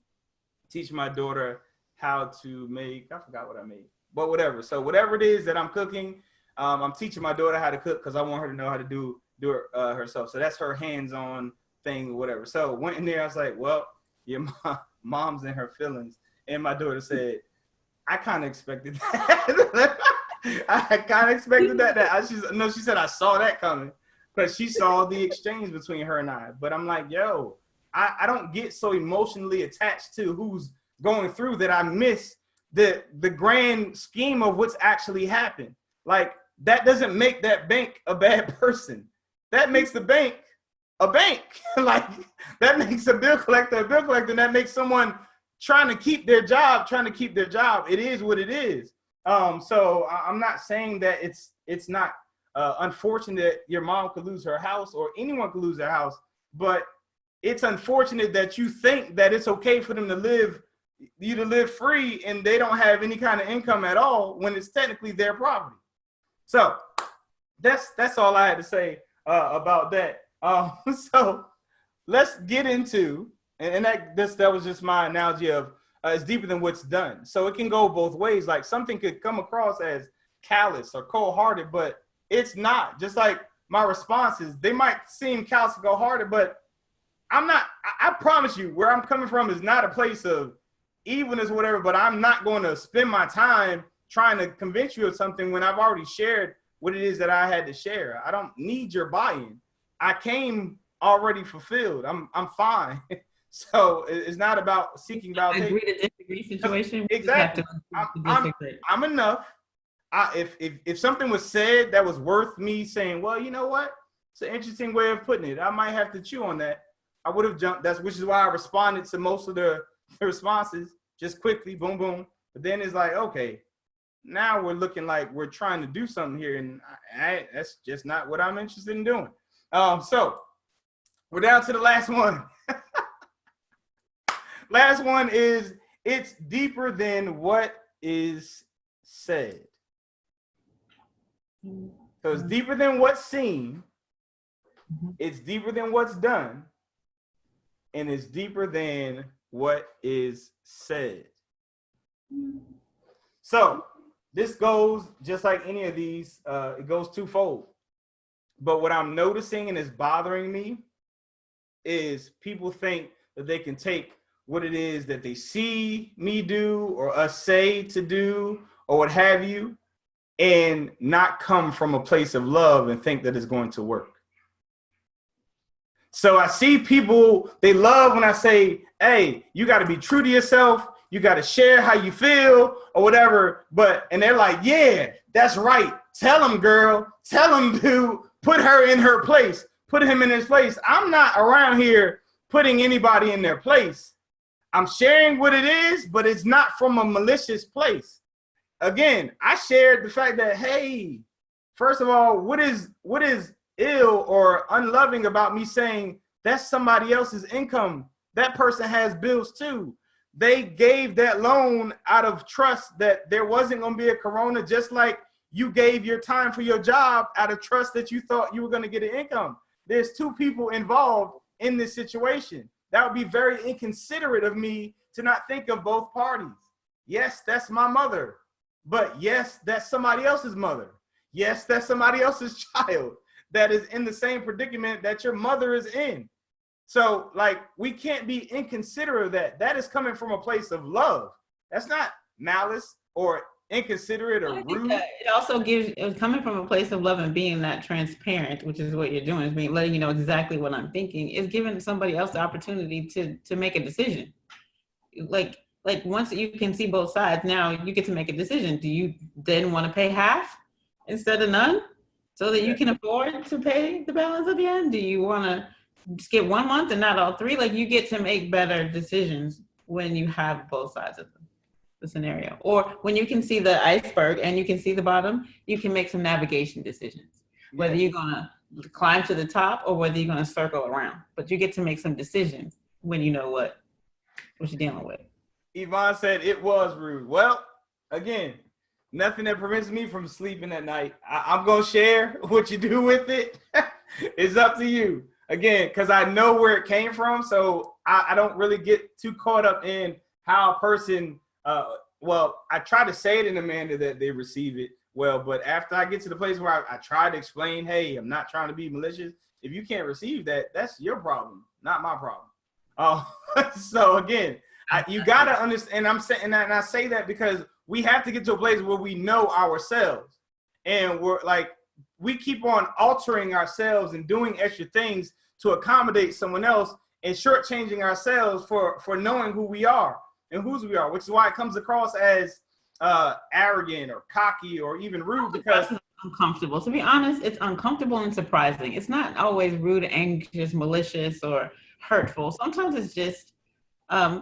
teach my daughter how to make, I forgot what I made, but whatever. So whatever it is that I'm cooking, I'm teaching my daughter how to cook because I want her to know how to do it herself. So that's her hands-on thing or whatever. So went in there, I was like, well, your mom's in her feelings. And my daughter said, I kind of expected that. I kind of expected that. She said, I saw that coming. Because she saw the exchange between her and I. But I'm like, yo, I don't get so emotionally attached to who's going through that I miss the grand scheme of what's actually happened. Like, that doesn't make that bank a bad person. That makes the bank a bank. Like, that makes a bill collector a bill collector. And that makes someone trying to keep their job. It is what it is. So I'm not saying that it's not unfortunate your mom could lose her house or anyone could lose their house, but it's unfortunate that you think that it's okay for them to live free and they don't have any kind of income at all when it's technically their property. So that's all I had to say about that. So let's get into, and that was just my analogy of it's deeper than what's done. So it can go both ways. Like something could come across as callous or cold-hearted, but it's not. Just like my responses, they might seem callous and cold-hearted, but I'm not. I promise you, where I'm coming from is not a place of evilness or whatever, but I'm not going to spend my time trying to convince you of something when I've already shared what it is that I had to share. I don't need your buy-in. I came already fulfilled. I'm fine. So it's not about seeking validation. Agree to disagree situation. Exactly. I'm enough. If something was said that was worth me saying, well, you know what? It's an interesting way of putting it. I might have to chew on that. I would have jumped. Which is why I responded to most of the responses just quickly, boom, boom. But then it's like, okay, now we're looking like we're trying to do something here, and that's just not what I'm interested in doing. So we're down to the last one. Last one is, it's deeper than what is said. So it's deeper than what's seen, it's deeper than what's done, and it's deeper than what is said. So this goes just like any of these, it goes twofold. But what I'm noticing and is bothering me is people think that they can take what it is that they see me do or us say to do or what have you, and not come from a place of love and think that it's going to work. So I see people, they love when I say, hey, you got to be true to yourself. You got to share how you feel or whatever. And they're like, yeah, that's right. Tell them, girl. Tell them to put her in her place. Put him in his place. I'm not around here putting anybody in their place. I'm sharing what it is, but it's not from a malicious place. Again, I shared the fact that, hey, first of all, what is ill or unloving about me saying that's somebody else's income? That person has bills too. They gave that loan out of trust that there wasn't going to be a corona, just like you gave your time for your job out of trust that you thought you were going to get an income. there's two people involved in this situation. That would be very inconsiderate of me to not think of both parties. Yes, that's my mother, but yes, that's somebody else's mother. Yes, that's somebody else's child that is in the same predicament that your mother is in. So, like, we can't be inconsiderate of that. That is coming from a place of love. That's not malice or inconsiderate or rude. It also gives, it's coming from a place of love and being that transparent, which is what you're doing, is being letting you know exactly what I'm thinking, is giving somebody else the opportunity to make a decision. Like once you can see both sides, now you get to make a decision. Do you then want to pay half instead of none so that you can afford to pay the balance at the end? Do you want to skip 1 month and not all three? Like, you get to make better decisions when you have both sides of the scenario, or when you can see the iceberg and you can see the bottom, you can make some navigation decisions, whether you're going to climb to the top or whether you're going to circle around. But you get to make some decisions when you know what you're dealing with. Yvonne said it was rude. Well, again, nothing that prevents me from sleeping at night. I'm going to share what you do with it. It's up to you. Again, because I know where it came from, so I don't really get too caught up in how a person, well, I try to say it in a manner that they receive it well, but after I get to the place where I try to explain, hey, I'm not trying to be malicious. If you can't receive that, that's your problem, not my problem. So again, you got to understand, and I'm saying, and I say that because we have to get to a place where we know ourselves, and we're like, we keep on altering ourselves and doing extra things to accommodate someone else and shortchanging ourselves for knowing who we are and whose we are, which is why it comes across as arrogant or cocky or even rude, because it's uncomfortable. To be honest, it's uncomfortable and surprising. It's not always rude, anxious, malicious, or hurtful. Sometimes it's just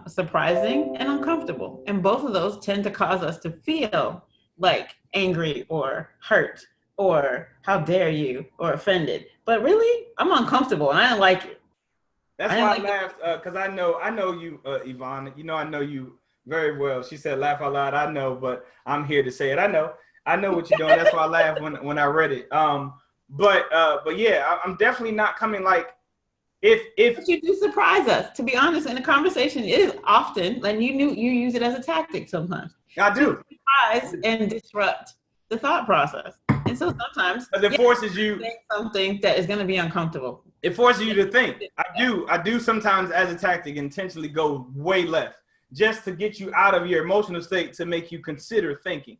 surprising and uncomfortable. And both of those tend to cause us to feel like angry or hurt or how dare you or offended. But really, I'm uncomfortable and I don't like it. That's why I laughed, because I know you, Yvonne. You know, I know you very well. She said, laugh out loud. I know, but I'm here to say it. I know what you're doing. That's why I laughed when I read it. But yeah, I'm definitely not coming like, if you do surprise us, to be honest, and the conversation is often, and you use it as a tactic sometimes. I do. Surprise and disrupt the thought process. And so sometimes it forces you to say something that is going to be uncomfortable. It forces you to think. I do sometimes as a tactic intentionally go way left just to get you out of your emotional state to make you consider thinking.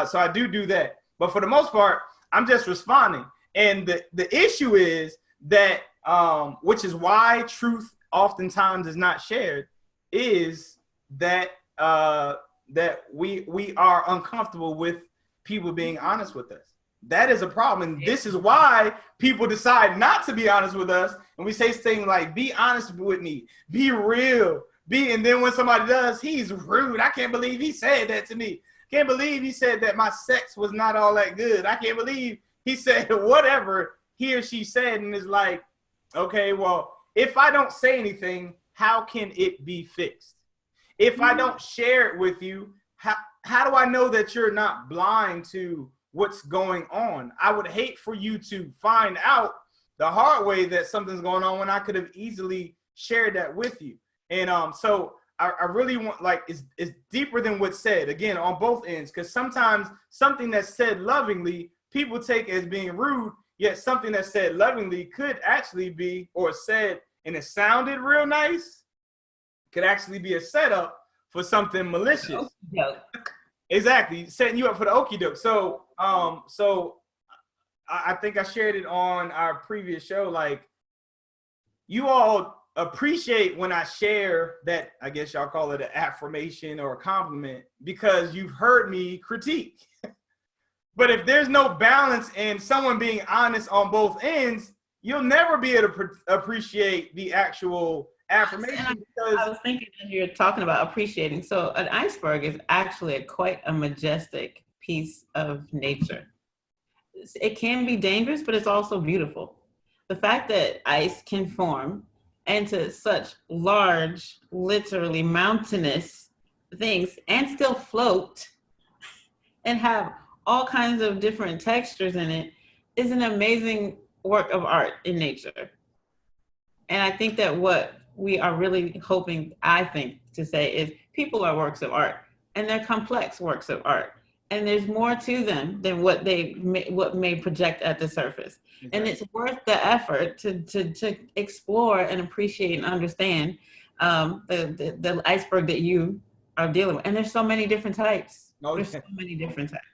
So I do that. But for the most part, I'm just responding. And the issue is that, which is why truth oftentimes is not shared, is that that we are uncomfortable with people being honest with us. That is a problem. And this is why people decide not to be honest with us. And we say things like, be honest with me, be real, and then when somebody does, he's rude. I can't believe he said that to me. Can't believe he said that my sex was not all that good. I can't believe he said whatever he or she said. And it's like, okay, well, if I don't say anything, how can it be fixed? If I don't share it with you, how do I know that you're not blind to what's going on? I would hate for you to find out the hard way that something's going on when I could have easily shared that with you. And so I really want, like, it's deeper than what's said, again, on both ends, because sometimes something that's said lovingly, people take as being rude, yet something that's said lovingly could actually be, or said and it sounded real nice, could actually be a setup for something malicious. Exactly, setting you up for the okie doke. So I think I shared it on our previous show. Like, you all appreciate when I share that, I guess y'all call it an affirmation or a compliment, because you've heard me critique. But if there's no balance in someone being honest on both ends, you'll never be able to appreciate the actual affirmation. Because I was thinking as you're talking about appreciating. So an iceberg is actually quite a majestic piece of nature. It can be dangerous, but it's also beautiful. The fact that ice can form into such large, literally mountainous things and still float and have all kinds of different textures in it is an amazing work of art in nature. And I think that what we are really hoping, I think, to say is people are works of art, and they're complex works of art. And there's more to them than what may project at the surface. Exactly. And it's worth the effort to explore and appreciate and understand the iceberg that you are dealing with. And there's so many different types. Oh, There's yeah. so many different types.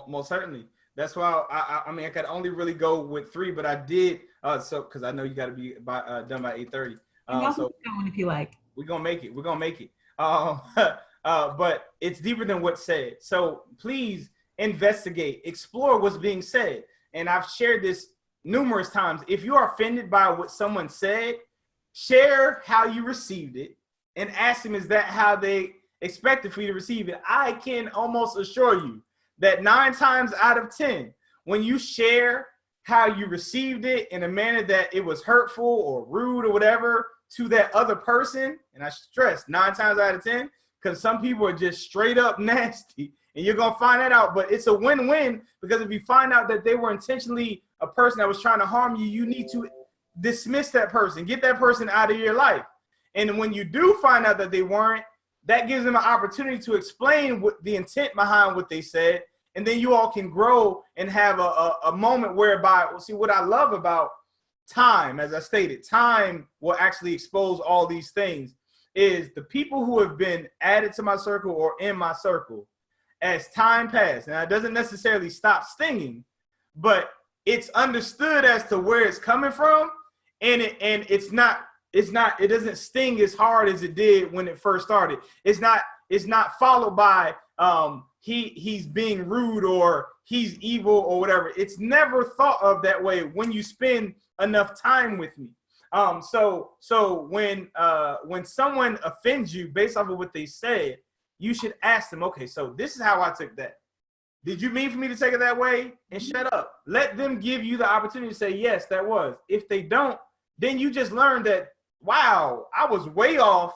Most certainly. That's why I mean I could only really go with 3, but I did so because I know you got to be done by 8:30. So If you like, we're gonna make it. We're gonna make it. But it's deeper than what's said. So please investigate, explore what's being said. And I've shared this numerous times. If you are offended by what someone said, share how you received it and ask them, is that how they expected for you to receive it? I can almost assure you that 9 times out of 10, when you share how you received it in a manner that it was hurtful or rude or whatever to that other person, and I stress 9 times out of 10, because some people are just straight up nasty, and you're gonna find that out. But it's a win-win, because if you find out that they were intentionally a person that was trying to harm you, you need to dismiss that person, get that person out of your life. And when you do find out that they weren't, that gives them an opportunity to explain what the intent behind what they said, and then you all can grow and have a moment whereby, well, see, what I love about time, as I stated, time will actually expose all these things, is the people who have been added to my circle or in my circle as time passed. And it doesn't necessarily stop stinging, but it's understood as to where it's coming from, and it doesn't sting as hard as it did when it first started. It's not followed by he's being rude or he's evil or whatever. It's never thought of that way when you spend enough time with me. So when someone offends you based off of what they said, you should ask them, okay, so this is how I took that. Did you mean for me to take it that way? And shut up. Let them give you the opportunity to say, yes, that was. If they don't, then you just learn that, wow, I was way off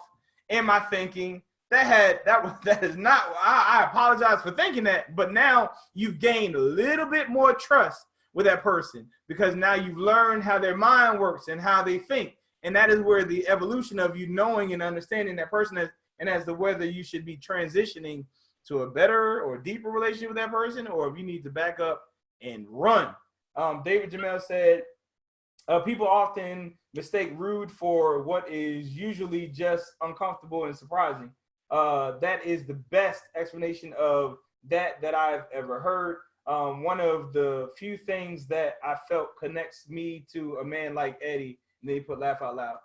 in my thinking. That is not, I apologize for thinking that, but now you've gained a little bit more trust with that person, because now you've learned how their mind works and how they think. And that is where the evolution of you knowing and understanding that person is, and as to whether you should be transitioning to a better or deeper relationship with that person, or if you need to back up and run. David Jamel said, people often mistake rude for what is usually just uncomfortable and surprising. That is the best explanation of that I've ever heard. One of the few things that I felt connects me to a man like Eddie, and then he put laugh out loud.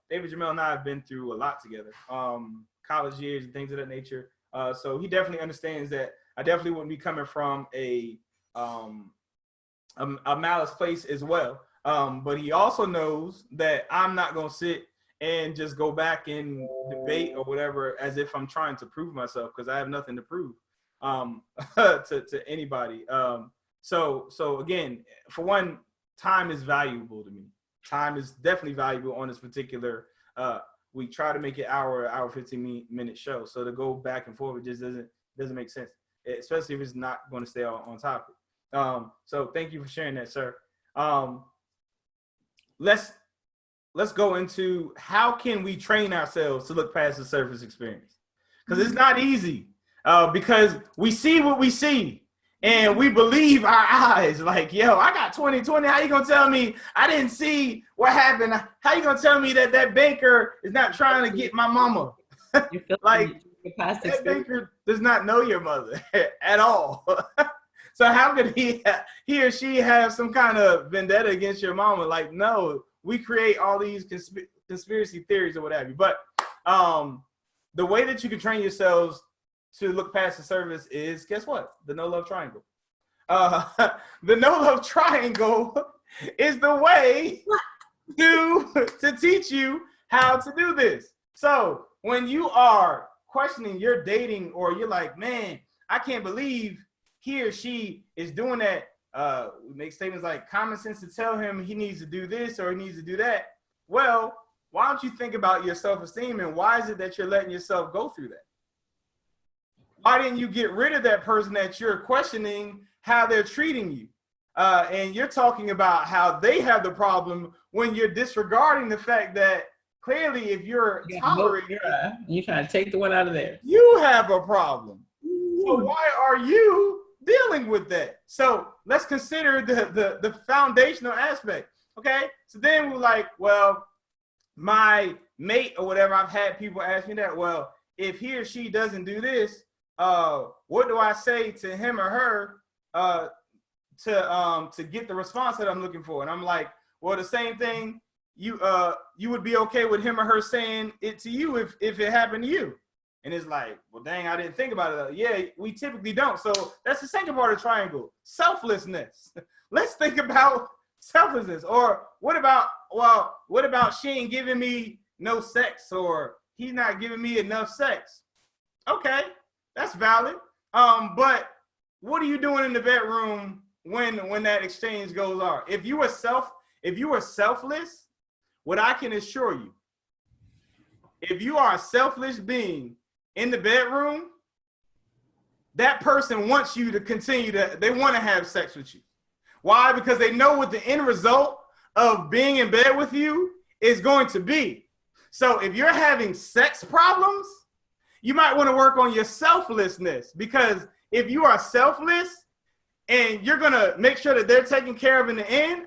David Jamel and I have been through a lot together, college years and things of that nature. So he definitely understands that I definitely wouldn't be coming from a malice place as well. But he also knows that I'm not going to sit and just go back and debate or whatever as if I'm trying to prove myself, because I have nothing to prove to anybody. So again, for one, time is valuable to me. Time is definitely valuable on this particular we try to make it hour 15-minute show. So to go back and forth, it just doesn't make sense, especially if it's not going to stay on topic. So thank you for sharing that, sir. Let's go into how can we train ourselves to look past the surface experience, because it's not easy, because we see what we see. And we believe our eyes, like, yo, I got 20/20. How you gonna tell me I didn't see what happened? How you gonna tell me that banker is not trying to get my mama? Like, that banker does not know your mother at all. So how could he or she have some kind of vendetta against your mama? Like, no, we create all these conspiracy theories or what have you. But the way that you can train yourselves to look past the surface is, guess what? The no love triangle. The no love triangle is the way to teach you how to do this. So when you are questioning your dating, or you're like, man, I can't believe he or she is doing that, make statements like common sense to tell him he needs to do this or he needs to do that. Well, why don't you think about your self-esteem, and why is it that you're letting yourself go through that? Why didn't you get rid of that person that you're questioning how they're treating you? and you're talking about how they have the problem when you're disregarding the fact that clearly if you're tolerating it, you're trying to take the one out of there. you have a problem. So why are you dealing with that? So let's consider the foundational aspect. Okay, so then we're like, well, my mate or whatever, I've had people ask me that, well, if he or she doesn't do this, what do I say to him or her to get the response that I'm looking for? And I'm like, well, the same thing, you would be okay with him or her saying it to you if it happened to you. And it's like, well, dang, I didn't think about it. Yeah, we typically don't. So that's the second part of the triangle, selflessness. Let's think about selflessness. Or what about she ain't giving me no sex, or he's not giving me enough sex? Okay, that's valid. But what are you doing in the bedroom when that exchange goes on? If you are selfless, what I can assure you, if you are a selfless being in the bedroom, that person wants you to continue they want to have sex with you. Why? Because they know what the end result of being in bed with you is going to be. So if you're having sex problems, you might want to work on your selflessness, because if you are selfless and you're going to make sure that they're taken care of in the end,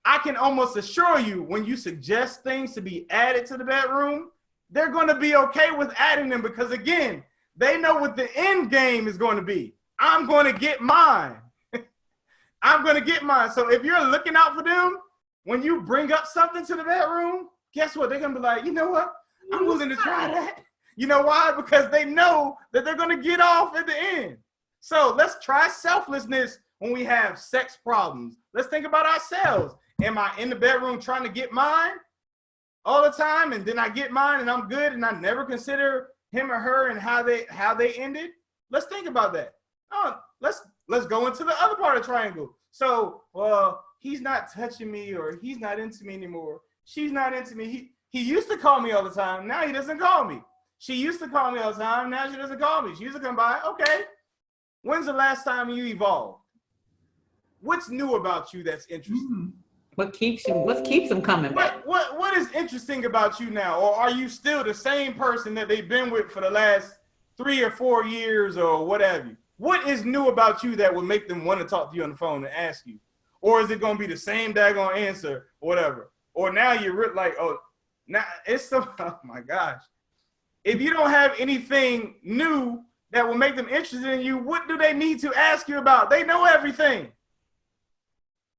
I can almost assure you when you suggest things to be added to the bedroom, they're going to be okay with adding them, because again, they know what the end game is going to be. I'm going to get mine. I'm going to get mine. So if you're looking out for them, when you bring up something to the bedroom, guess what? They're going to be like, you know what? I'm willing to try that. You know why? Because they know that they're going to get off at the end. So let's try selflessness when we have sex problems. Let's think about ourselves. Am I in the bedroom trying to get mine all the time, and then I get mine and I'm good, and I never consider him or her and how they ended? Let's think about that. Let's go into the other part of the triangle. So, well, he's not touching me, or he's not into me anymore. She's not into me. He used to call me all the time. Now he doesn't call me. She used to call me all the time. Now she doesn't call me. She used to come by. Okay. When's the last time you evolved? What's new about you that's interesting? What keeps them coming back? What is interesting about you now? Or are you still the same person that they've been with for the last 3 or 4 years or whatever? What is new about you that would make them want to talk to you on the phone and ask you? Or is it going to be the same daggone answer or whatever? Or now you're like, oh, now it's so, oh my gosh. If you don't have anything new that will make them interested in you, what do they need to ask you about? They know everything.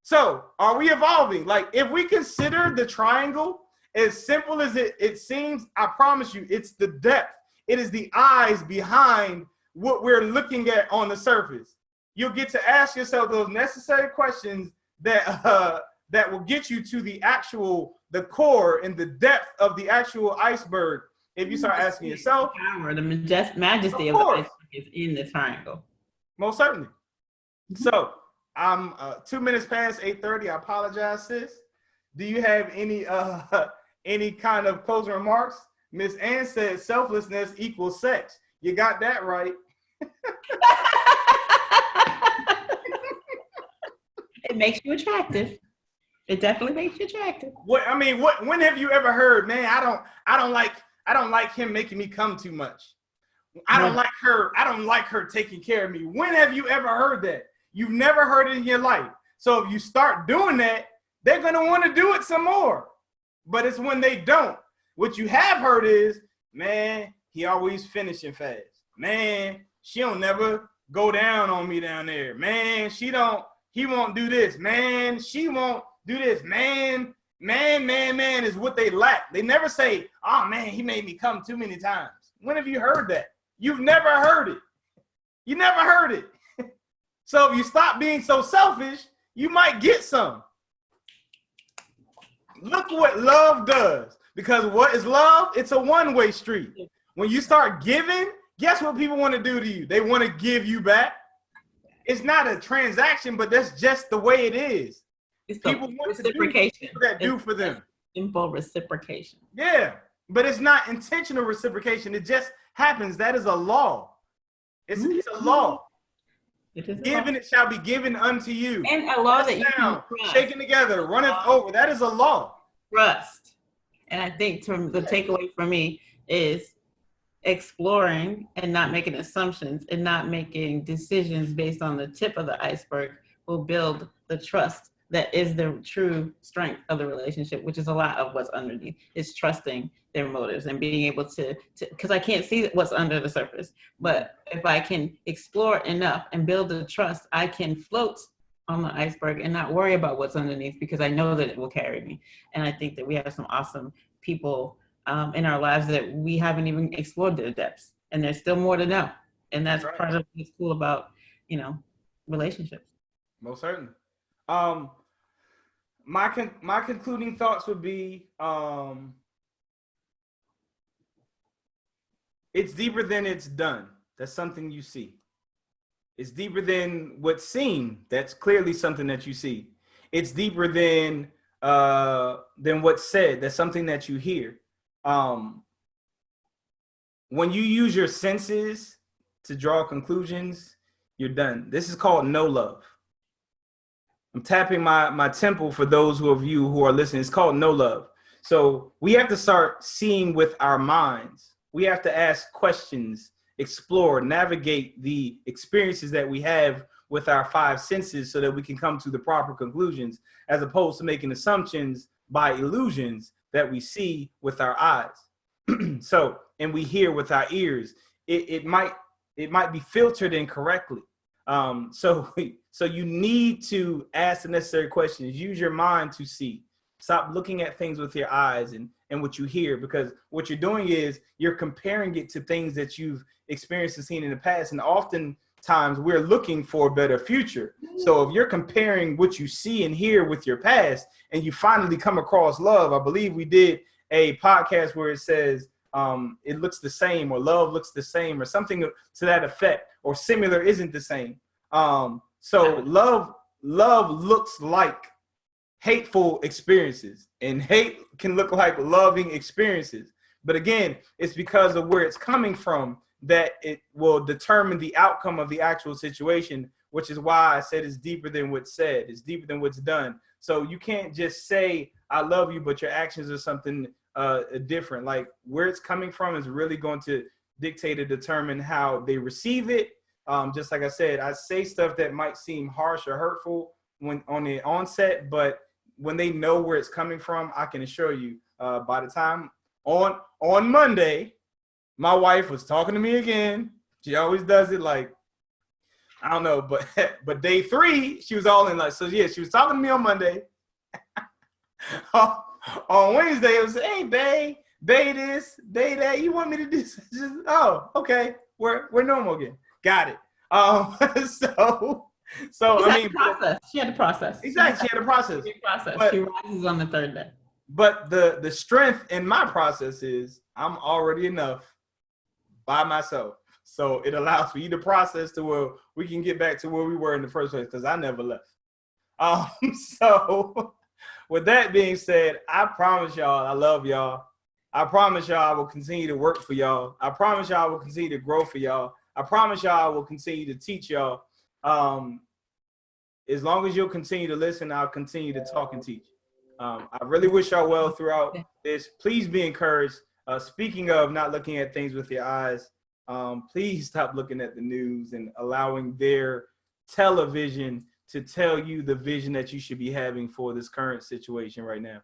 So are we evolving? Like, if we consider the triangle as simple as it seems, I promise you, it's the depth. It is the eyes behind what we're looking at on the surface. You'll get to ask yourself those necessary questions that will get you to the core and the depth of the actual iceberg. If you start asking yourself, power, the majesty of the iceberg is in the triangle. Most certainly. So I'm 2 minutes past 8:30. I apologize, sis. Do you have any kind of closing remarks? Miss Ann said selflessness equals sex. You got that right. It makes you attractive. It definitely makes you attractive. When have you ever heard, man, I don't like him making me come too much. I don't like her taking care of me. When have you ever heard that? You've never heard it in your life. So if you start doing that, they're going to want to do it some more. But it's when they don't. What you have heard is, man, he always finishing fast. Man, she don't never go down on me down there. Man, he won't do this. Man, she won't do this. Man is what they lack. They never say, oh man, he made me come too many times. When have you heard that? You've never heard it. You never heard it. So if you stop being so selfish, you might get some. Look what love does. Because what is love? It's a one-way street. When you start giving, guess what people want to do to you? They want to give you back. It's not a transaction, but that's just the way it is. It's people want reciprocation. Do for them. Simple reciprocation. Yeah, but it's not intentional reciprocation. It just happens. That is a law. It's a law. It is a law. Given it shall be given unto you. And a law that you can Down, trust. shaken together, runneth over. That is a law. Trust. And I think the takeaway for me is exploring and not making assumptions and not making decisions based on the tip of the iceberg will build the trust that is the true strength of the relationship, which is a lot of what's underneath. It's trusting their motives and being able to because I can't see what's under the surface, but if I can explore enough and build the trust, I can float on the iceberg and not worry about what's underneath because I know that it will carry me. And I think that we have some awesome people in our lives that we haven't even explored their depths, and there's still more to know. And that's right. part of what's cool about, relationships. Most certainly. My concluding thoughts would be, it's deeper than it's done. That's something you see. It's deeper than what's seen. That's clearly something that you see. It's deeper than what's said. That's something that you hear. When you use your senses to draw conclusions, you're done. This is called no love. I'm tapping my temple for those of you who are listening. It's called no love. So we have to start seeing with our minds. We have to ask questions, explore, navigate the experiences that we have with our five senses so that we can come to the proper conclusions, as opposed to making assumptions by illusions that we see with our eyes. And we hear with our ears. It might be filtered incorrectly. So you need to ask the necessary questions. Use your mind to see. Stop looking at things with your eyes and what you hear, because what you're doing is you're comparing it to things that you've experienced and seen in the past. And oftentimes we're looking for a better future. So if you're comparing what you see and hear with your past and you finally come across love, I believe we did a podcast where it says it looks the same, or love looks the same, or something to that effect, or similar isn't the same. So love looks like hateful experiences, and hate can look like loving experiences. But again, it's because of where it's coming from that it will determine the outcome of the actual situation, which is why I said it's deeper than what's said. It's deeper than what's done. So you can't just say, I love you, but your actions are something different. Like where it's coming from is really going to dictate and determine how they receive it. Just like I said, I say stuff that might seem harsh or hurtful when on the onset, but when they know where it's coming from, I can assure you, by the time on Monday, my wife was talking to me again. She always does it, like, I don't know, but day 3, she was all in, like, so yeah, she was talking to me on Monday. On Wednesday, it was, hey, babe this, babe that, you want me to do this? Just, oh, okay, we're normal again. Got it. So I mean, she had to process. Exactly, she had to process. But, she rises on the 3rd day. But the strength in my process is I'm already enough by myself. So it allows for you to process to where we can get back to where we were in the first place, because I never left. So with that being said, I promise y'all I love y'all. I promise y'all I will continue to work for y'all. I promise y'all I will continue to grow for y'all. I promise y'all I will continue to teach y'all. As long as you'll continue to listen, I'll continue to talk and teach. I really wish y'all well throughout this. Please be encouraged. Speaking of not looking at things with your eyes, please stop looking at the news and allowing their television to tell you the vision that you should be having for this current situation right now.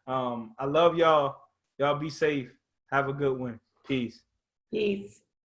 I love y'all. Y'all be safe. Have a good one. Peace. Peace.